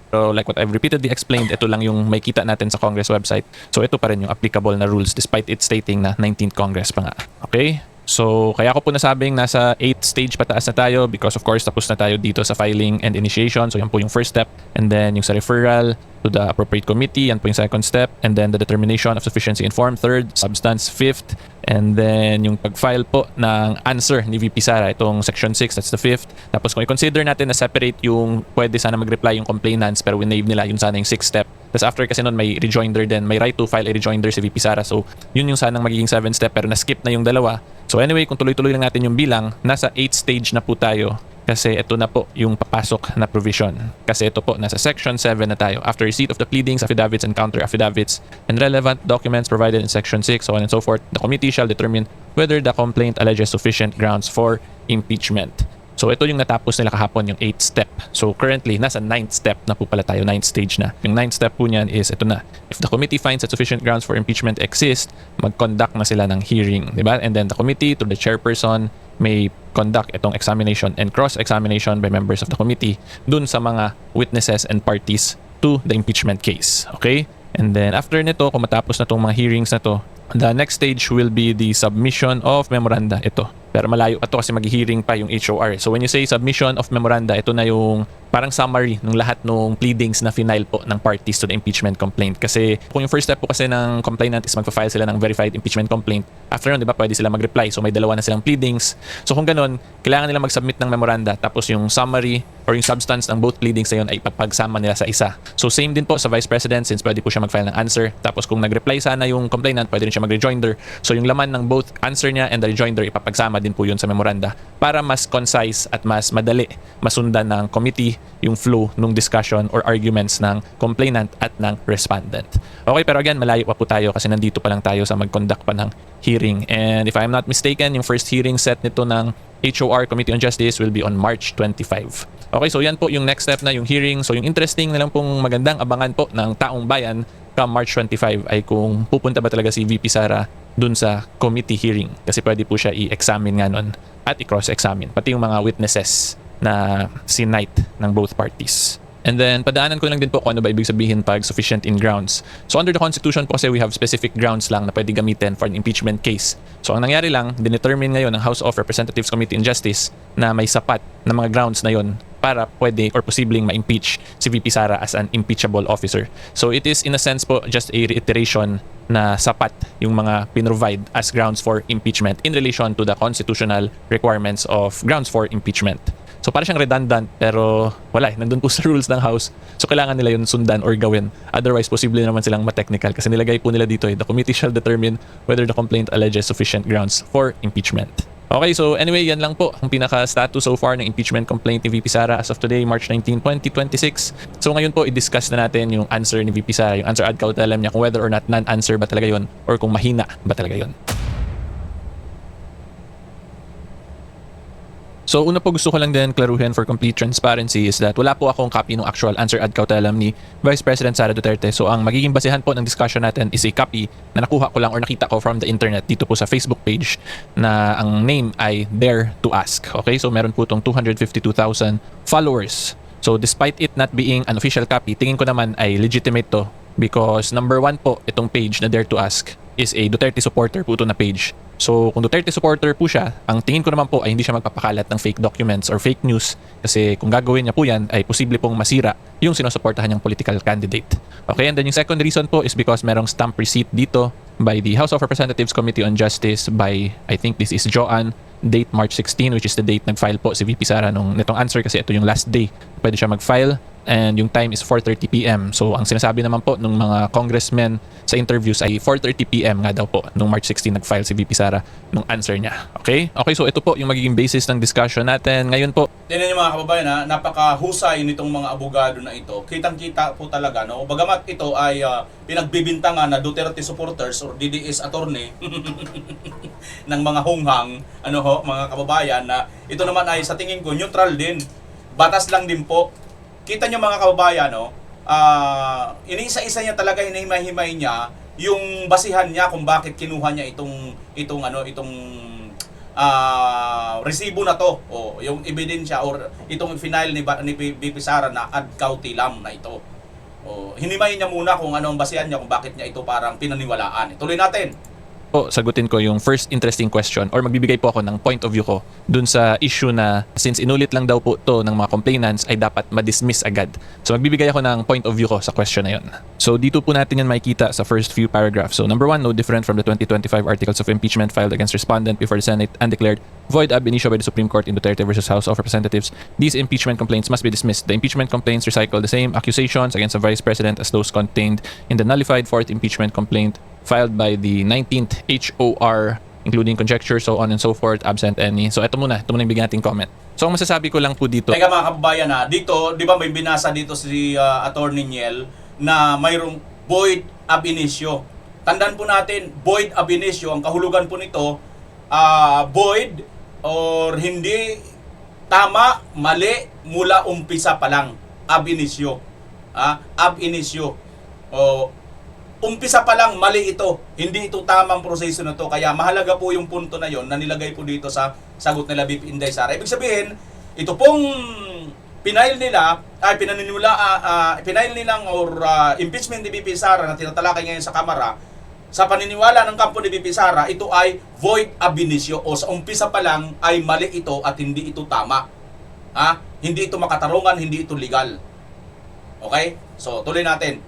So like what I've repeatedly explained, ito lang yung may kita natin sa Congress website. So ito pa rin yung applicable na rules despite it stating na 19th Congress pa nga. Okay? So kaya ko po nasabing nasa 8th stage pataas na tayo because of course tapos na tayo dito sa filing and initiation. So yan po yung first step. And then yung sa referral to the appropriate committee, yan po yung second step. And then the determination of sufficiency in form, third. Substance, fifth. And then yung pag-file po ng answer ni VP Sara, itong section 6, that's the fifth. Tapos kung i-consider natin na separate yung pwede sana mag-reply yung complainants pero winave nila, yun sana yung sixth step. Tapos after kasi nun may rejoinder din, may right to file a rejoinder si VP Sara. So yun yung sanang magiging 7th step pero na-skip na yung dalawa. So anyway, kung tuloy-tuloy lang natin yung bilang, nasa 8th stage na po tayo kasi ito na po yung papasok na provision. Kasi ito po, nasa Section 7 na tayo. After receipt of the pleadings, affidavits, and counter-affidavits, and relevant documents provided in Section 6, so on and so forth, the committee shall determine whether the complaint alleges sufficient grounds for impeachment. So ito yung natapos nila kahapon, yung 8th step. So currently, nasa 9th step na po pala tayo, 9th stage na. Yung 9th step po niyan is ito na. If the committee finds that sufficient grounds for impeachment exist, mag-conduct na sila ng hearing, di ba? And then the committee, through the chairperson, may conduct itong examination and cross-examination by members of the committee dun sa mga witnesses and parties to the impeachment case. Okay? And then after nito, kung matapos na itong mga hearings na to, the next stage will be the submission of memoranda. Ito. Pero malayo pa to kasi mag-hearing pa yung HOR. So when you say submission of memoranda, ito na yung parang summary ng lahat ng pleadings na final po ng parties to the impeachment complaint. Kasi kung yung first step po kasi ng complainant is magpa-file sila ng verified impeachment complaint, after nun, di ba, pwede sila mag-reply. So may dalawa na silang pleadings. So kung ganun, kailangan nila mag-submit ng memoranda tapos yung summary or yung substance ng both pleadings na yun ay pagsama nila sa isa. So same din po sa Vice President since pwede po siya mag-file ng answer. Tapos kung nag-reply sana yung complainant, pwede rin siya mag-rejoinder. So yung laman ng both answer niya and the rejoinder, ipapagsama din po yun sa memoranda para mas concise at mas madali masundan ng committee yung flow ng discussion or arguments ng complainant at ng respondent. Okay, pero again, malayo pa po tayo kasi nandito pa lang tayo sa mag-conduct pa ng hearing. And if I'm not mistaken, yung first hearing set nito ng HOR, Committee on Justice, will be on March 25. Okay, so yan po yung next step na yung hearing. So yung interesting na lang pong magandang abangan po ng taong bayan come March 25 ay kung pupunta ba talaga si VP Sara dun sa committee hearing. Kasi pwede po siya i-examine nga nun at i-cross-examine. Pati yung mga witnesses na sinight ng both parties. And then, padaanan ko lang din po kung ano ba ibig sabihin pag sufficient in grounds. So, under the Constitution po kasi we have specific grounds lang na pwede gamitin for an impeachment case. So, ang nangyari lang, dinetermine ngayon ng House of Representatives Committee on Justice na may sapat na mga grounds na yon para pwede or posibleng ma-impeach si VP Sara as an impeachable officer. So, it is in a sense po just a reiteration na sapat yung mga pinrovide as grounds for impeachment in relation to the constitutional requirements of grounds for impeachment. So para siyang redundant pero wala nandun po sa rules ng House. So kailangan nila yun sundan or gawin. Otherwise, posible naman silang ma-technical kasi nilagay po nila dito the committee shall determine whether the complaint alleges sufficient grounds for impeachment. Okay, so anyway, yan lang po ang pinaka-status so far ng impeachment complaint ni VP Sara as of today, March 19, 2026. So ngayon po, i-discuss na natin yung answer ni VP Sara, yung answer ad cautelum niya kung whether or not non-answer ba talaga yun or kung mahina ba talaga yun. So una po gusto ko lang din klaruhin for complete transparency is that wala po akong copy ng actual answer ad cautelum ni Vice President Sara Duterte. So ang magiging basehan po ng discussion natin is a copy na nakuha ko lang or nakita ko from the internet dito po sa Facebook page na ang name ay Dare to Ask. Okay, so meron po itong 252,000 followers. So despite it not being an official copy, tingin ko naman ay legitimate to because number one po itong page na Dare to Ask is a Duterte supporter po ito na page. So kung Duterte supporter po siya, ang tingin ko naman po ay hindi siya magpapakalat ng fake documents or fake news kasi kung gagawin niya po yan ay posible pong masira yung sinusuportahan niyang political candidate. Okay, and then yung second reason po is because merong stamp receipt dito by the House of Representatives Committee on Justice by, I think this is Joanne, date March 16, which is the date nag-file po si VP Sara nitong answer kasi ito yung last day pwede siya mag-file. And yung time is 4:30 PM. So ang sinasabi naman po ng mga congressmen sa interviews ay 4:30 PM nga daw po nung March 16 nag-file si VP Sara nung answer niya. Okay? Okay, so ito po yung magiging basis ng discussion natin ngayon po. Tingnan niyo mga kababayan ha, napakahusay nitong mga abogado na ito. Kitang-kita po talaga, no? Bagamat ito ay pinagbibintangan na Duterte supporters or DDS attorney ng mga hunghang, mga kababayan na ito naman ay sa tingin ko neutral din. Batas lang din po. Kita nyo mga kababayan, iniisa-isa niya talaga, hinahimay niya yung basihan niya kung bakit kinuha niya itong resibo na to o yung ebidensya or itong final ni VP Sara na ad cautelum na ito. Hinimay niya muna kung ano ang basihan niya kung bakit niya ito parang pinaniwalaan. Tuloy natin. Sagutin ko yung first interesting question or magbibigay po ako ng point of view ko dun sa issue na since inulit lang daw po to ng mga complainants ay dapat ma-dismiss agad. So magbibigay ako ng point of view ko sa question na yun. So dito po natin yan makikita sa first few paragraphs. So number 1, no different from the 2025 articles of impeachment filed against respondent before the Senate and declared void ab initio by the Supreme Court in Duterte versus House of Representatives. These impeachment complaints must be dismissed. The impeachment complaints recycle the same accusations against the Vice President as those contained in the nullified 4th impeachment complaint filed by the 19th HOR including conjecture, so on and so forth, absent any. So ito muna yung bigyan nating comment. So ang masasabi ko lang po dito, Teka mga kababayan dito, di ba may binasa dito si Attorney Niel na mayroong void ab initio. Tandaan po natin, void ab initio, ang kahulugan po nito, void or hindi tama, mali, mula umpisa pa lang. Ab initio. Ab initio. Umpisa pa lang mali ito. Hindi ito tamang proseso na to. Kaya mahalaga po yung punto na yon na nilagay po dito sa sagot nila BP Inday Sara. Ibig sabihin, ito pong pinail nila, pinail nilang impeachment ni BP Sara na tinatalakay ngayon sa Kamara, sa paniniwala ng kampo ni BP Sara, ito ay void ab initio o sa umpisa pa lang ay mali ito at hindi ito tama. Hindi ito makatarungan, hindi ito legal. Okay? So, tuloy natin.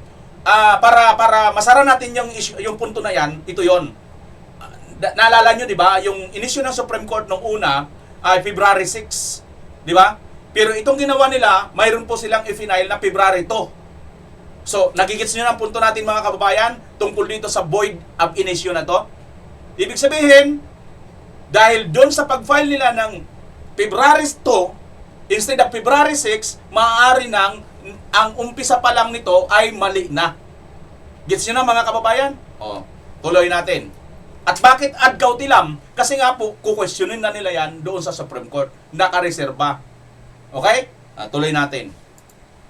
Para masara natin yung punto na yan, ito yon. Naalala nyo, di ba? Yung inisyu ng Supreme Court nung una ay February 6, di ba? Pero itong ginawa nila, mayroon po silang i-final na February 2. So, nagigits nyo ng punto natin mga kababayan tungkol dito sa void ab initio na to. Ibig sabihin, dahil doon sa pag-file nila ng February 2, instead of February 6, maaari nang ang umpisa pa lang nito ay mali na. Gets nyo na mga kababayan? Tuloy natin. At bakit ad cautelaum? Kasi nga po, kukwestiyonin na nila yan doon sa Supreme Court. Nakareserba. Okay? Tuloy natin.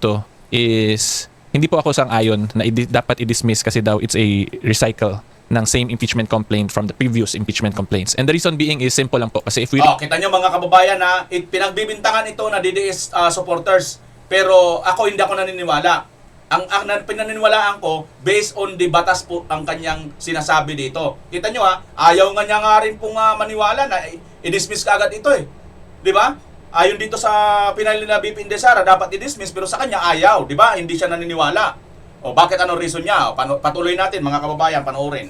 ito is hindi po ako sang-ayon na dapat i-dismiss kasi daw it's a recycle ng same impeachment complaint from the previous impeachment complaints. And the reason being is simple lang po. Kasi if we... kita nyo mga kababayan pinagbibintangan ito na DDS supporters. Pero ako hindi ako naniniwala. Ang pinaniniwalaan ko, based on the batas po ang kanyang sinasabi dito. Kita nyo ayaw nga niya nga rin pong maniwala na i-dismiss ka agad ito Di ba? Ayon dito sa pinail na BP Inday Sara, dapat i-dismiss pero sa kanya ayaw. Di ba? Hindi siya naniniwala. Bakit ano reason niya? Patuloy natin mga kababayan, panoorin.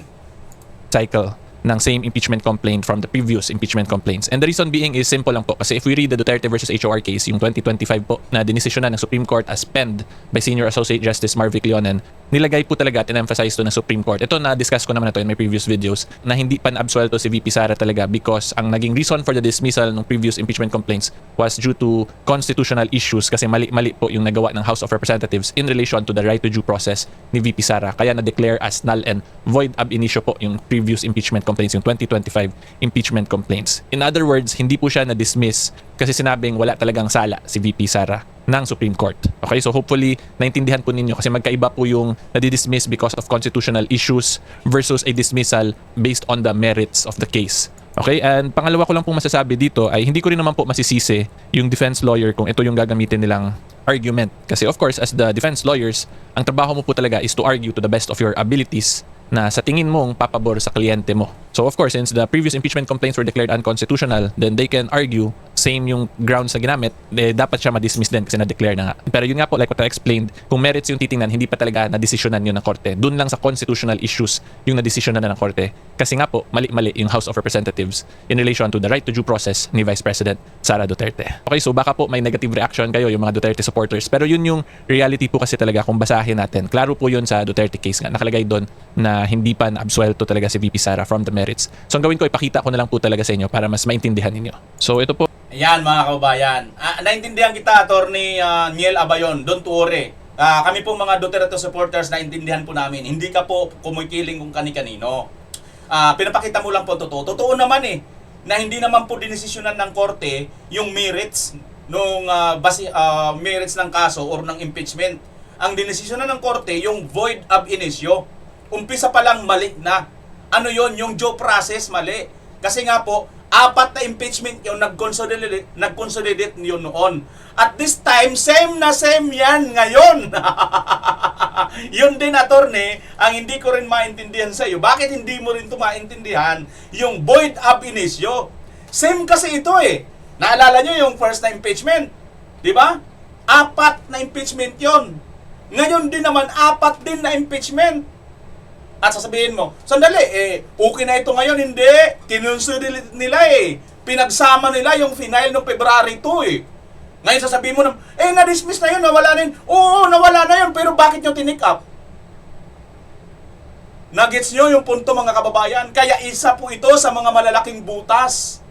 Cycle ng same impeachment complaint from the previous impeachment complaints. And the reason being is simple lang po. Kasi if we read the Duterte versus HOR case, yung 2025 po na dinesisyonan ng Supreme Court as penned by Senior Associate Justice Marvic Leonen, nilagay po talaga at in-emphasize to ng Supreme Court. Ito na-discuss ko naman na to in my previous videos na hindi pa na-absuelto si VP Sara talaga because ang naging reason for the dismissal ng previous impeachment complaints was due to constitutional issues kasi mali-mali po yung nagawa ng House of Representatives in relation to the right to due process ni VP Sara. Kaya na-declare as null and void ab initio po yung previous impeachment complaints, yung 2025 impeachment complaints. In other words, hindi po siya na-dismiss kasi sinabing wala talagang sala si VP Sara ng Supreme Court. Okay, so hopefully naintindihan po ninyo kasi magkaiba po yung nadi-dismiss because of constitutional issues versus a dismissal based on the merits of the case. Okay, and pangalawa ko lang pong masasabi dito ay hindi ko rin naman po masisisi yung defense lawyer kung ito yung gagamitin nilang argument. Kasi of course, as the defense lawyers, ang trabaho mo po talaga is to argue to the best of your abilities na sa tingin mong papabor sa kliyente mo. So of course, since the previous impeachment complaints were declared unconstitutional, then they can argue same yung grounds na ginamit, dapat siya ma-dismiss din kasi na-declare na nga. Pero yun nga po, like what I explained, kung merits yung titingnan, hindi pa talaga na-desisyonan yun ng korte. Doon lang sa constitutional issues yung na-desisyonan na ng korte. Kasi nga po, mali-mali yung House of Representatives in relation to the right to due process ni Vice President Sara Duterte. Okay, so baka po may negative reaction kayo yung mga Duterte supporters. Pero yun yung reality po kasi talaga kung basahin natin. Klaro po yun sa Duterte case nga. Nakalagay doon na hindi pa na-absuelto talaga si VP Sara from the merits. So ang gawin ko, ipakita ko na lang po talaga sa inyo para mas maintindihan ninyo. So ito po. Ayan mga kababayan. Naintindihan kita, Attorney Niel Abayon. Don't worry. Kami po mga Duterte supporters, naintindihan po namin. Hindi ka po kumikiling kung kani-kanino. Pinapakita mo lang po totoo. Totoo naman na hindi naman po dinesisyonan ng korte yung merits nung merits ng kaso or ng impeachment. Ang dinesisyonan ng korte yung void ab initio. Umpisa pa lang mali na. Ano yon? Yung due process mali. Kasi nga po, 4 na impeachment yung nag-consolidate yun noon. At this time, same na same yan ngayon. Yun din, attorney, ang hindi ko rin maintindihan sa iyo. Bakit hindi mo rin ito maintindihan yung void ab initio? Same kasi ito Naalala nyo yung first na impeachment? Di ba? 4 na impeachment yon. Ngayon din naman, 4 din na impeachment. At sasabihin mo, sandali, okay na ito ngayon, hindi. Kinonsolidate nila Pinagsama nila yung final noong February 2 Ngayon sasabihin mo na, na-dismiss na yun, nawala na yun. Oo, nawala na yun, pero bakit nyo tinick up? Nagets nyo yung punto mga kababayan? Kaya isa po ito sa mga malalaking butas.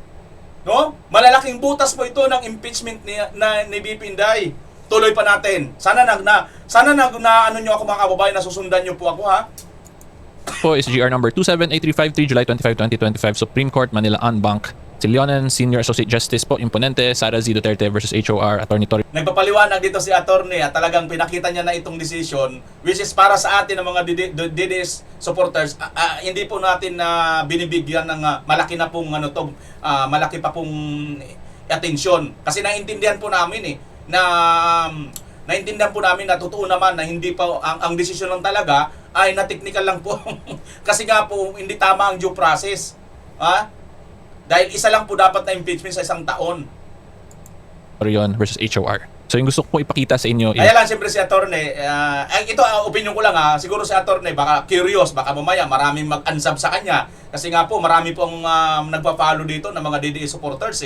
No? Malalaking butas po ito ng impeachment ni VP Inday. Tuloy pa natin. Sana ano nyo ako mga kababayan, nasusundan nyo po ako ha. Po is GR number 278353, July 25, 2025, Supreme Court, Manila en banc. Silionen, Senior Associate Justice po, imponente, Sara Z. Duterte versus HOR, Attorney Tori. Nagpapaliwanag dito si attorney at talagang pinakita niya na itong decision which is para sa atin ng mga DDS supporters. Hindi po natin na binibigyan ng malaki na pong malaki pa pong atensyon kasi naintindihan po namin naintindihan po namin na totoo naman na hindi pa ang desisyon lang talaga ay na technical lang po kasi nga po hindi tama ang due process. Dahil isa lang po dapat na impeachment sa isang taon. Torion versus HOR. So yung gusto ko pong ipakita sa inyo Kaya lang siyempre si attorney, ito opinion ko lang siguro si attorney baka curious, baka mamaya maraming mag-unsub sa kanya kasi nga po marami pong nagpa-follow dito ng mga DDS supporters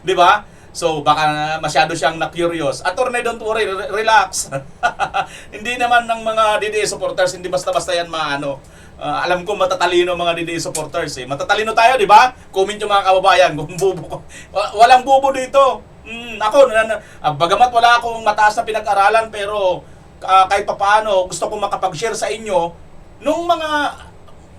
Di ba? So baka masyado siyang na-curious. Attorney, don't worry, relax. Hindi naman ng mga DDS supporters, hindi basta-basta yan alam ko matatalino mga DDS supporters Matatalino tayo, di ba? Comment yung mga kababayan kung bubo. Walang bubo dito. Ako, bagamat wala akong mataas na pinag-aralan pero kahit papaano gusto kong makapag-share sa inyo nung mga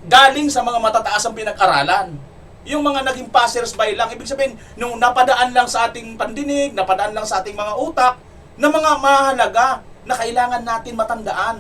galing sa mga matataas ang pinag-aralan. Yung mga naging passers-by lang. Ibig sabihin, nung napadaan lang sa ating pandinig, napadaan lang sa ating mga utak, na mga mahalaga na kailangan natin matandaan.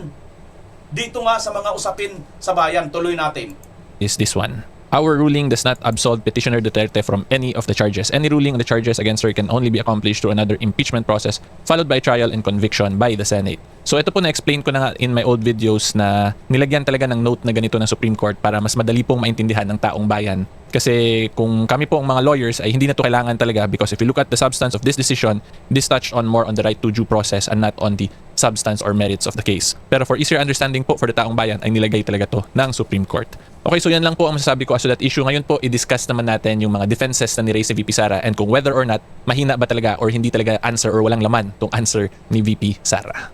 Dito nga sa mga usapin sa bayan, tuloy natin. is this one. Our ruling does not absolve Petitioner Duterte from any of the charges. Any ruling on the charges against her can only be accomplished through another impeachment process followed by trial and conviction by the Senate. So ito po na-explain ko na nga in my old videos na nilagyan talaga ng note na ganito ng Supreme Court para mas madali pong maintindihan ng taong bayan. Kasi kung kami po ang mga lawyers ay hindi na to kailangan talaga because if you look at the substance of this decision, this touched on more on the right to due process and not on the substance or merits of the case. Pero for easier understanding po for the taong bayan ay nilagay talaga to ng Supreme Court. Okay, so yan lang po ang masasabi ko as to that issue. Ngayon po, i-discuss naman natin yung mga defenses na ni-raise ni VP Sara and kung whether or not mahina ba talaga or hindi talaga answer or walang laman tong answer ni VP Sara.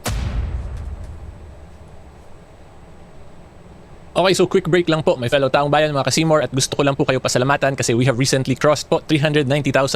Okay, so quick break lang po, my fellow taong bayan, mga Kasimor, at gusto ko lang po kayo pasalamatan kasi we have recently crossed po 390,000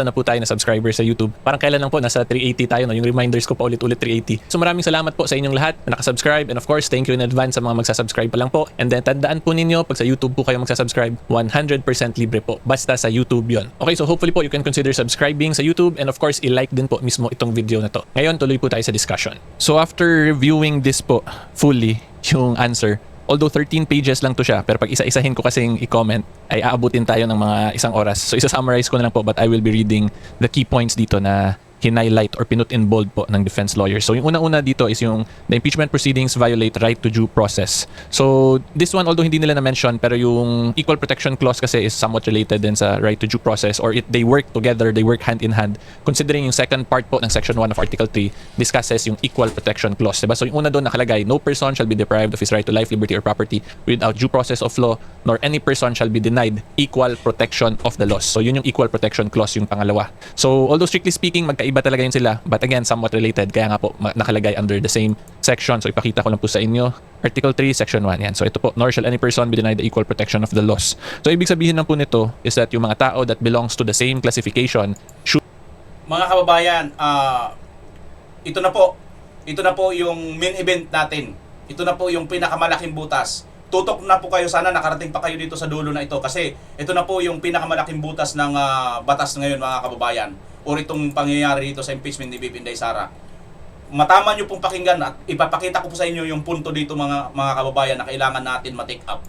na po tayo na subscribers sa YouTube. Parang kailan lang po, nasa 380 tayo, no? Yung reminders ko pa ulit-ulit 380. So maraming salamat po sa inyong lahat na nakasubscribe, and of course, thank you in advance sa mga magsasubscribe pa lang po. And then tandaan po ninyo, pag sa YouTube po kayo magsasubscribe, 100% libre po, basta sa YouTube yon. Okay, so hopefully po you can consider subscribing sa YouTube, and of course, i-like din po mismo itong video na to. Ngayon, tuloy po tayo sa discussion. So after reviewing this po fully, yung answer, although 13 pages lang to siya, pero pag isa-isahin ko kasing i-comment, ay aabutin tayo ng mga isang oras. So isa-summarize ko na lang po, but I will be reading the key points dito na hinighlight or pinut in bold po ng defense lawyers. So yung una-una dito is yung the impeachment proceedings violate right to due process. So this one, although hindi nila na-mention, pero yung equal protection clause kasi is somewhat related din sa right to due process, or they work together, they work hand in hand. Considering yung second part po ng section 1 of article 3 discusses yung equal protection clause. Diba? So yung una doon nakalagay, no person shall be deprived of his right to life, liberty, or property without due process of law, nor any person shall be denied equal protection of the laws. So yun yung equal protection clause, yung pangalawa. So although strictly speaking, iba talaga yun sila, but again, somewhat related, kaya nga po nakalagay under the same section. So ipakita ko lang po sa inyo, Article 3, Section 1, yan. So ito po, nor shall any person be denied the equal protection of the laws. So ibig sabihin lang po nito is that yung mga tao that belongs to the same classification should... Mga kababayan, ito na po yung main event natin. Ito na po yung pinakamalaking butas. Tutok na po kayo, sana nakarating pa kayo dito sa dulo na ito kasi ito na po yung pinakamalaking butas ng batas ngayon, mga kababayan, o itong pangyayari dito sa impeachment ni VP Inday Sara. Matama nyo pong pakinggan at ipapakita ko po sa inyo yung punto dito, mga kababayan, na kailangan natin ma-take up.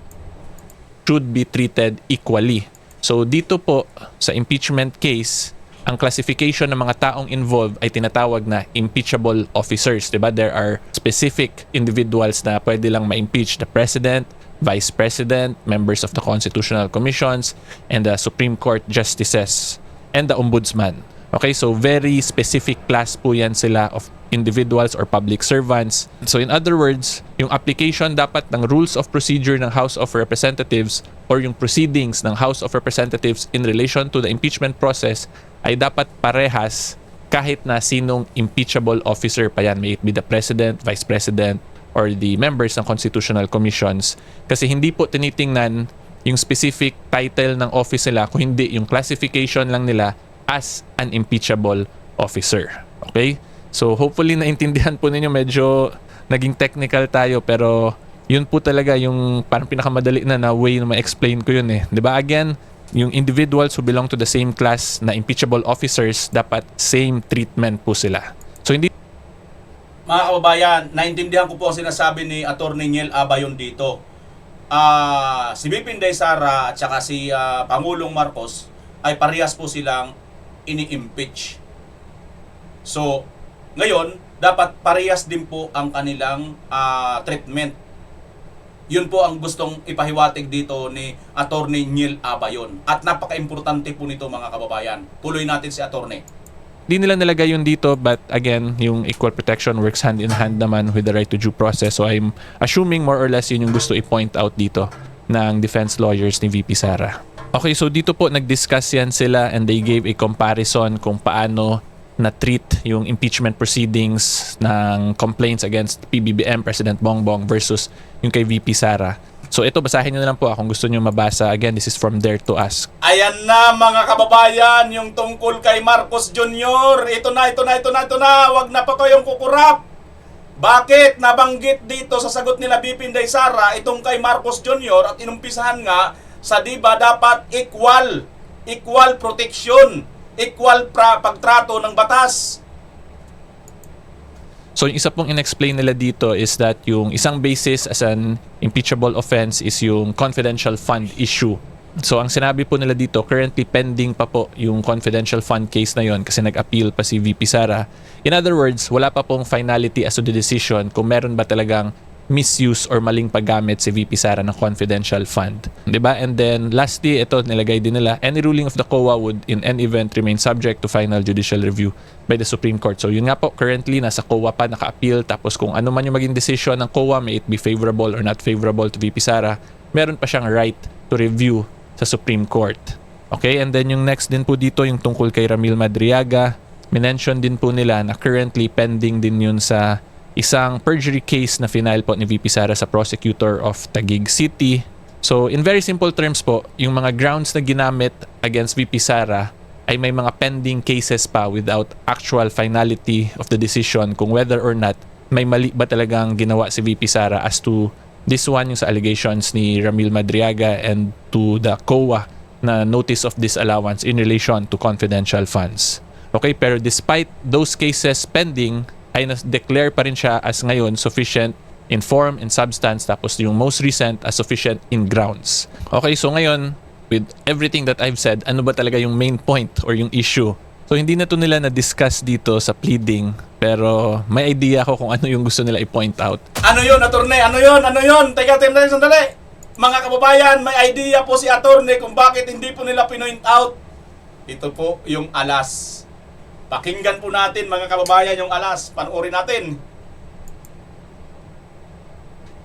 Should be treated equally. So dito po sa impeachment case, ang classification ng mga taong involved ay tinatawag na impeachable officers. Diba? There are specific individuals na pwede lang ma-impeach: the President, Vice President, members of the Constitutional Commissions, and the Supreme Court Justices, and the Ombudsman. Okay, so very specific class po yan sila of individuals or public servants. So in other words, yung application dapat ng rules of procedure ng House of Representatives or yung proceedings ng House of Representatives in relation to the impeachment process ay dapat parehas kahit na sinong impeachable officer pa yan. May it be the President, Vice President, or the members ng constitutional commissions kasi hindi po tinitingnan yung specific title ng office nila, kung hindi yung classification lang nila as an impeachable officer. Okay? So hopefully naintindihan po ninyo, medyo naging technical tayo pero yun po talaga yung parang pinakamadali na way na ma-explain ko yun eh. 'Di ba? Again, yung individuals who belong to the same class na impeachable officers, dapat same treatment po sila. So hindi Mga kababayan, naintindihan ko po ang sinasabi ni Atty. Niel Abayon dito. Si VP Inday Sara at saka si Pangulong Marcos ay parehas po silang ini-impeach. So, ngayon, dapat parehas din po ang kanilang treatment. Yun po ang gustong ipahiwatig dito ni Atty. Niel Abayon. At napaka-importante po nito mga kababayan. Tuloy natin si Atty. di nila nilagay yun dito, but again, yung equal protection works hand in hand naman with the right to due process. So I'm assuming more or less yun yung gusto i-point out dito ng defense lawyers ni VP Sara. Okay, so dito po nag-discuss yan sila and they gave a comparison kung paano na-treat yung impeachment proceedings ng complaints against PBBM President Bongbong versus yung kay VP Sara. So ito, basahin nyo na lang po kung gusto nyo mabasa. Again, this is from Dare to Ask. Ayan na mga kababayan, yung tungkol kay Marcos Jr. Ito na. Wag na pa kayong kukurap. Bakit nabanggit dito sa sagot nila VP Inday Sara itong kay Marcos Jr. at inumpisahan nga sa diba dapat equal protection, equal pagtrato ng batas. So yung isa pong in-explain nila dito is that yung isang basis as an impeachable offense is yung confidential fund issue. So ang sinabi po nila dito, currently pending pa po yung confidential fund case na yon kasi nag-appeal pa si VP Sara. In other words, wala pa pong finality as to the decision kung meron ba talagang misuse or maling paggamit si VP Sara ng confidential fund. Diba? And then lastly, ito nilagay din nila, any ruling of the COA would in any event remain subject to final judicial review by the Supreme Court. So yun nga po, currently nasa COA pa naka-appeal, tapos kung ano man yung maging decision ng COA, may it be favorable or not favorable to VP Sara, meron pa siyang right to review sa Supreme Court. Okay, and then yung next din po dito, yung tungkol kay Ramil Madriaga, minention din po nila na currently pending din yun sa isang perjury case na final po ni VP Sara sa prosecutor of Taguig City. So in very simple terms po, yung mga grounds na ginamit against VP Sara ay may mga pending cases pa without actual finality of the decision kung whether or not may mali ba talagang ginawa si VP Sara as to this one, yung sa allegations ni Ramil Madriaga, and to the COA na notice of disallowance in relation to confidential funds. Okay, pero despite those cases pending, ay declare pa rin siya as ngayon sufficient in form and substance, tapos yung most recent as sufficient in grounds. Okay, so ngayon, with everything that I've said, ano ba talaga yung main point or yung issue? So hindi na to nila na-discuss dito sa pleading, pero may idea ako kung ano yung gusto nila i-point out. Ano yun, attorney? Ano yun? Teka, sandali. Mga kababayan, may idea po si attorney kung bakit hindi po nila pinoint out. Ito po yung alas. Pakinggan po natin mga kababayan yung alas. Panoorin natin.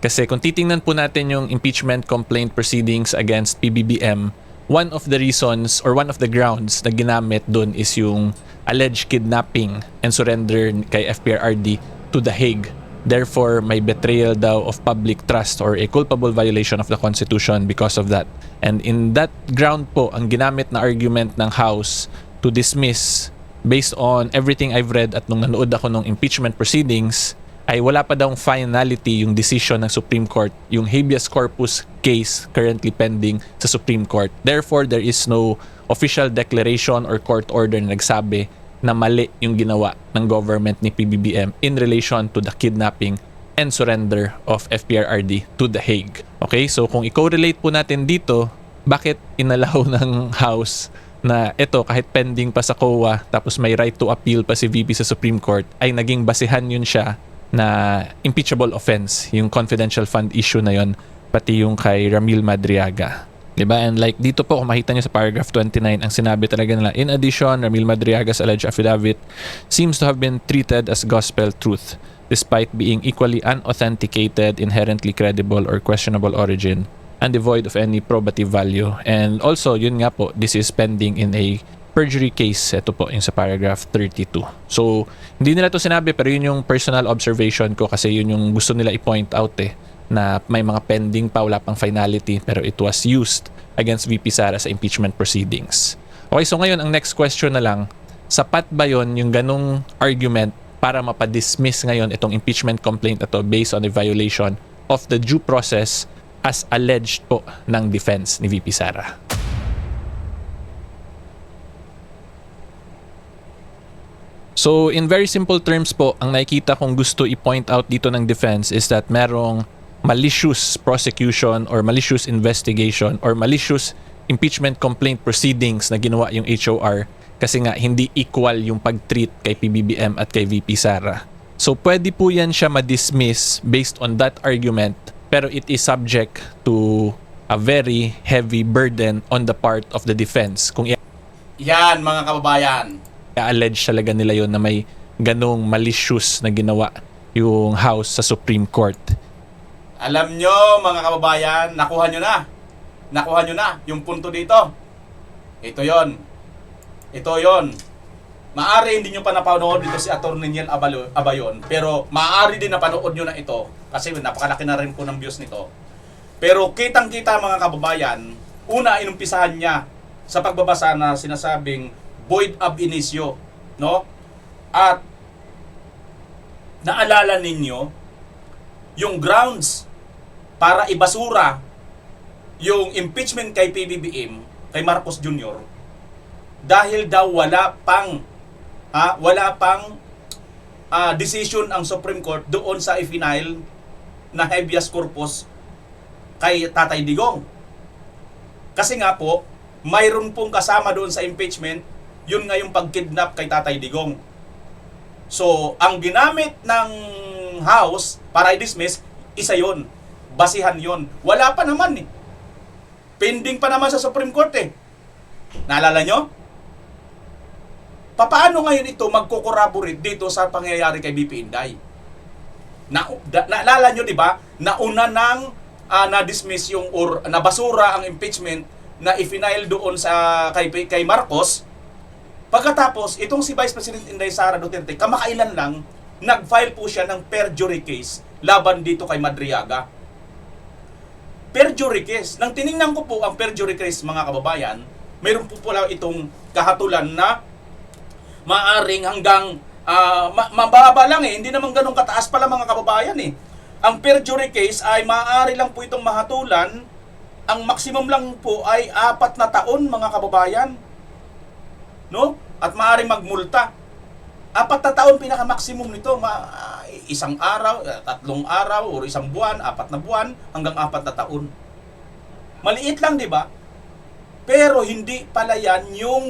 Kasi kung titingnan po natin yung impeachment complaint proceedings against PBBM, one of the reasons or one of the grounds na ginamit dun is yung alleged kidnapping and surrender kay FPRRD to The Hague. Therefore, may betrayal daw of public trust or a culpable violation of the Constitution because of that. And in that ground po, ang ginamit na argument ng House to dismiss based on everything I've read at nung nanood ako ng impeachment proceedings, ay wala pa daw finality yung decision ng Supreme Court, yung habeas corpus case currently pending sa Supreme Court. Therefore, there is no official declaration or court order na nagsabi na mali yung ginawa ng government ni PBBM in relation to the kidnapping and surrender of FPRRD to The Hague. Okay, so kung i-correlate po natin dito, bakit inalaw ng House na ito kahit pending pa sa COA tapos may right to appeal pa si VP sa Supreme Court, ay naging basehan yun siya na impeachable offense, yung confidential fund issue na yon, pati yung kay Ramil Madriaga. Diba? And like dito po, kung makita nyo sa paragraph 29, ang sinabi talaga nila, in addition, Ramil Madriaga's alleged affidavit seems to have been treated as gospel truth despite being equally unauthenticated, inherently credible, or questionable origin, and devoid of any probative value. And also, yun nga po, this is pending in a perjury case. Ito po, yung sa paragraph 32. So, hindi nila to sinabi pero yun yung personal observation ko kasi yun yung gusto nila i-point out na may mga pending pa, wala pang finality pero it was used against VP Sara sa impeachment proceedings. Okay, so ngayon ang next question na lang, sapat ba yun yung ganong argument para mapadismiss ngayon itong impeachment complaint na to based on a violation of the due process as alleged po ng defense ni VP Sara? So, in very simple terms po, ang nakikita kong gusto i-point out dito ng defense is that merong malicious prosecution or malicious investigation or malicious impeachment complaint proceedings na ginawa yung HOR kasi nga hindi equal yung pag-treat kay PBBM at kay VP Sara. So, pwede po yan siya ma-dismiss based on that argument pero it is subject to a very heavy burden on the part of the defense. Kung Yan, mga kababayan. i-allege talaga nila yon na may ganong malicious na ginawa yung House sa Supreme Court. Alam nyo, mga kababayan, nakuha nyo na. Nakuha nyo na yung punto dito. Ito yon. Ito yon. Maari hindi nyo pa napanood dito si Atty. Niel Abayon, pero maari din napanood nyo na ito kasi napakalaki na rin po ng views nito. Pero kitang-kita, mga kababayan, una inumpisahan niya sa pagbabasa na sinasabing void ab initio, no? At naalala ninyo yung grounds para ibasura yung impeachment kay PBBM, kay Marcos Jr. dahil daw wala pang decision ang Supreme Court doon sa i-final na habeas corpus kay Tatay Digong. Kasi nga po, mayroon pong kasama doon sa impeachment, yun nga yung pagkidnap kay Tatay Digong. So, ang ginamit ng House para i-dismiss, isa yun. Basihan yun. Wala pa naman eh. Pending pa naman sa Supreme Court eh. Naalala nyo? Paano ngayon ito magko-corroborate dito sa pangyayari kay BP Inday? Naalala nyo, di ba? Nauna nang na-dismiss yung or nabasura ang impeachment na i-final doon sa kay Marcos. Pagkatapos, itong si Vice President Inday Sara Duterte, kamakailan lang, nag-file po siya ng perjury case laban dito kay Madriaga. Perjury case. Nang tiningnan ko po ang perjury case, mga kababayan, mayroon po pala itong kahatulan na maaring hanggang mababa lang eh. Hindi naman ganun kataas pala, mga kababayan eh. Ang perjury case ay maaari lang po itong mahatulan. Ang maximum lang po ay 4 na taon, mga kababayan. No? At maaaring magmulta. 4 na taon pinaka-maximum nito. Isang araw, 3 araw, o isang buwan, 4 na buwan, hanggang 4 na taon. Maliit lang, di ba? Pero hindi pala yan yung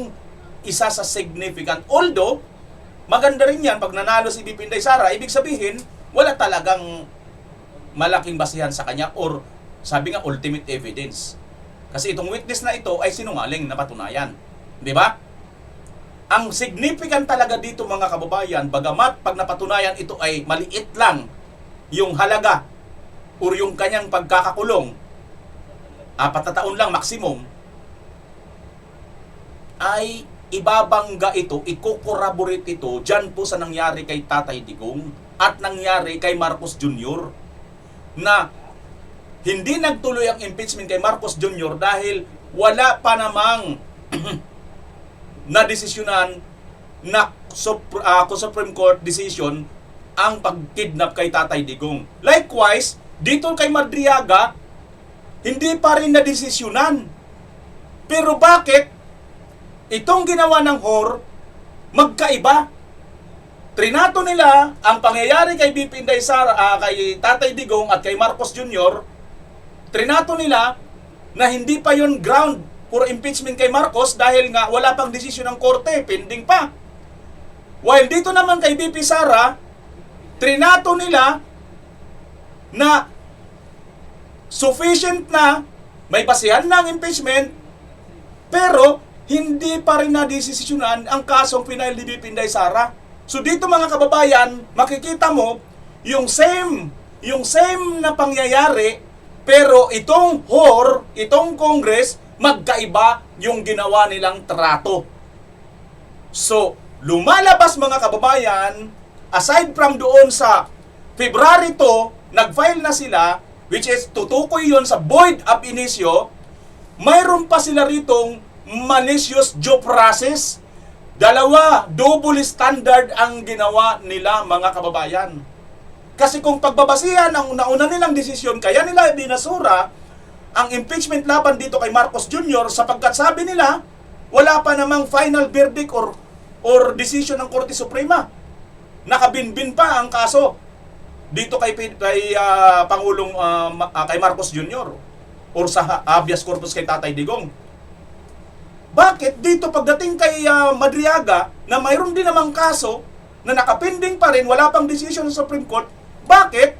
isa sa significant. Although, maganda rin yan pag nanalo si VP Inday Sara, ibig sabihin, wala talagang malaking basihan sa kanya or sabi nga ultimate evidence. Kasi itong witness na ito ay sinungaling na patunayan. Di ba? Ang significant talaga dito, mga kababayan, bagamat pag napatunayan ito ay maliit lang yung halaga o yung kanyang pagkakakulong, 4 na taon lang maximum, ay ibabangga ito, i-corroborate ito dyan po sa nangyari kay Tatay Digong at nangyari kay Marcos Jr. na hindi nagtuloy ang impeachment kay Marcos Jr. dahil wala pa namang na-desisyonan na Supreme Court decision ang pagkidnap kay Tatay Digong. Likewise, dito kay Madriaga, hindi pa rin na-desisyonan. Pero bakit itong ginawa ng HOR magkaiba? Trinato nila ang pangyayari kay BP Inday Sara, kay Tatay Digong at kay Marcos Jr. Trinato nila na hindi pa yon ground for impeachment kay Marcos dahil nga wala pang desisyon ng korte, pending pa. While dito naman kay BP Sara, trinato nila na sufficient na, may basihan ng impeachment, pero hindi pa rin na-desisyonan ang kasong final ni BP Inday Sara. So dito, mga kababayan, makikita mo yung same na pangyayari, pero itong HOR, itong Congress, magkaiba yung ginawa nilang trato. So, lumalabas mga kababayan, aside from doon sa February 2, nag-file na sila, which is tutukoy yon sa void ab initio, mayroon pa sila ritong malicious due process. Dalawa, double standard ang ginawa nila mga kababayan. Kasi kung pagbabasihan ang nauna nilang desisyon, kaya nila binasura ang impeachment laban dito kay Marcos Jr. sapagkat sabi nila, wala pa namang final verdict or decision ng Korte Suprema. Nakabinbin pa ang kaso dito kay Pangulong kay Marcos Jr. or sa habeas corpus kay Tatay Digong. Bakit dito pagdating kay Madriaga na mayroon din namang kaso na nakapending pa rin, wala pang decision sa Supreme Court, bakit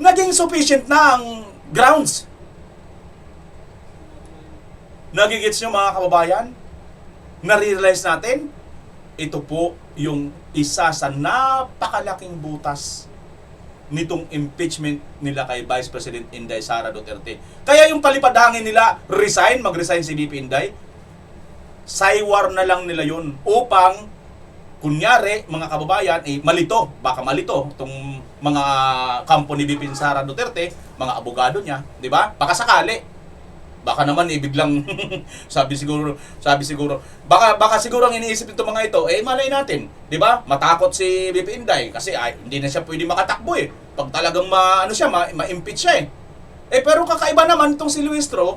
naging sufficient na ang grounds? Nagigits nyo mga kababayan? Na-realize natin, ito po yung isa sa napakalaking butas nitong impeachment nila kay Vice President Inday Sara Duterte. Kaya yung palipadhangin nila, mag-resign si VP Inday, saywar na lang nila yun upang, kunyari, mga kababayan, baka malito itong mga kampo ni VP Sara Duterte, mga abogado niya, di ba? Baka sakali. Baka naman biglang sabi siguro baka siguro ang iniisip nito mga ito malay natin, 'di ba? Matakot si VP Inday kasi hindi na siya pwede makatakbo pag talagang ma-impeach siya pero kakaiba naman itong si Luistro,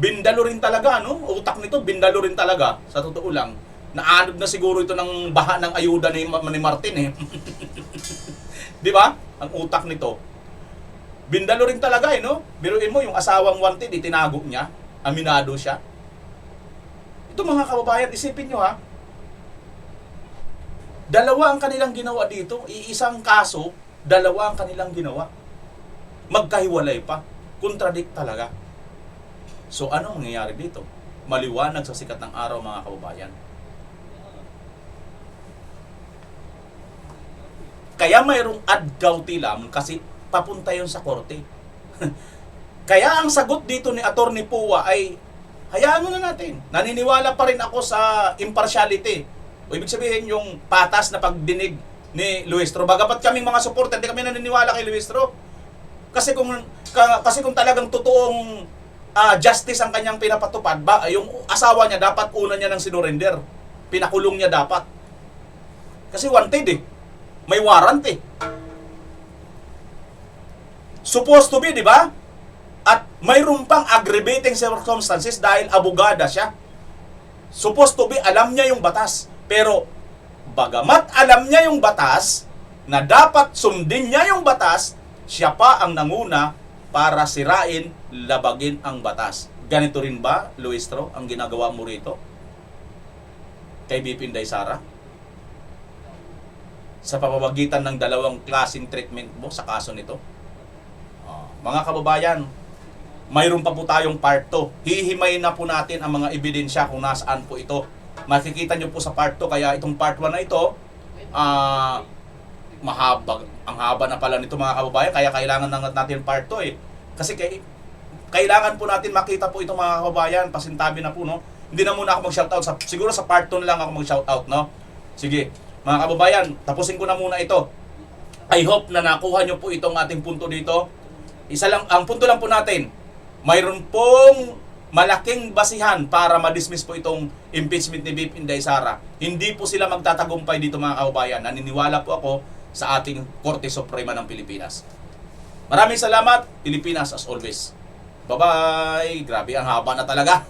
bindalo rin talaga utak nito bindalo rin talaga sa totoo lang. Naanod na siguro ito ng baha ng ayuda ni Martin 'Di ba? Ang utak nito. Bindalo rin talaga Biruin mo yung asawang wanted, itinago niya, aminado siya. Ito mga kababayan, isipin nyo dalawa ang kanilang ginawa dito, iisang kaso, dalawa ang kanilang ginawa. Magkahiwalay pa, contradict talaga. So ano mangyayari dito? Maliwanag sa sikat ng araw mga kababayan. Kaya mayroong ad cautelam kasi papunta yun sa korte. Kaya ang sagot dito ni Atty. Pua ay, hayaan mo na natin. Naniniwala pa rin ako sa impartiality. O ibig sabihin yung patas na pagdinig ni Luistro. Bagamat kaming mga supporter, hindi kami naniniwala kay Luistro. Kasi kung talagang totoong justice ang kanyang pinapatupad, yung asawa niya dapat una niya ng sinurrender. Pinakulong niya dapat. Kasi wanted May warrant Supposed to be, di ba? At mayroon pang aggravating circumstances dahil abogada siya. Supposed to be, alam niya yung batas. Pero, bagamat alam niya yung batas, na dapat sundin niya yung batas, siya pa ang nanguna para sirain, labagin ang batas. Ganito rin ba, Luistro, ang ginagawa mo rito? Kay VP Inday Sara? Sa pamamagitan ng dalawang klaseng treatment mo sa kaso nito? Mga kababayan, mayroon pa po tayong part 2. Hihimayin na po natin ang mga ebidensya kung nasaan po ito. Makikita nyo po sa part 2, kaya itong part 1 na ito, ang haba na pala nito mga kababayan, kaya kailangan natin part 2 Kasi kailangan po natin makita po ito mga kababayan, pasintabi na po Hindi na muna ako mag-shoutout, siguro sa part 2 na lang ako mag-shoutout Sige, mga kababayan, tapusin ko na muna ito. I hope na nakuha nyo po itong ating punto dito. Isa lang, ang punto lang po natin, mayroon pong malaking basihan para ma-dismiss po itong impeachment ni VP Inday Sara. Hindi po sila magtatagumpay dito mga kababayan. Naniniwala po ako sa ating Korte Suprema ng Pilipinas. Maraming salamat, Pilipinas as always. Bye-bye! Grabe, ang haba na talaga.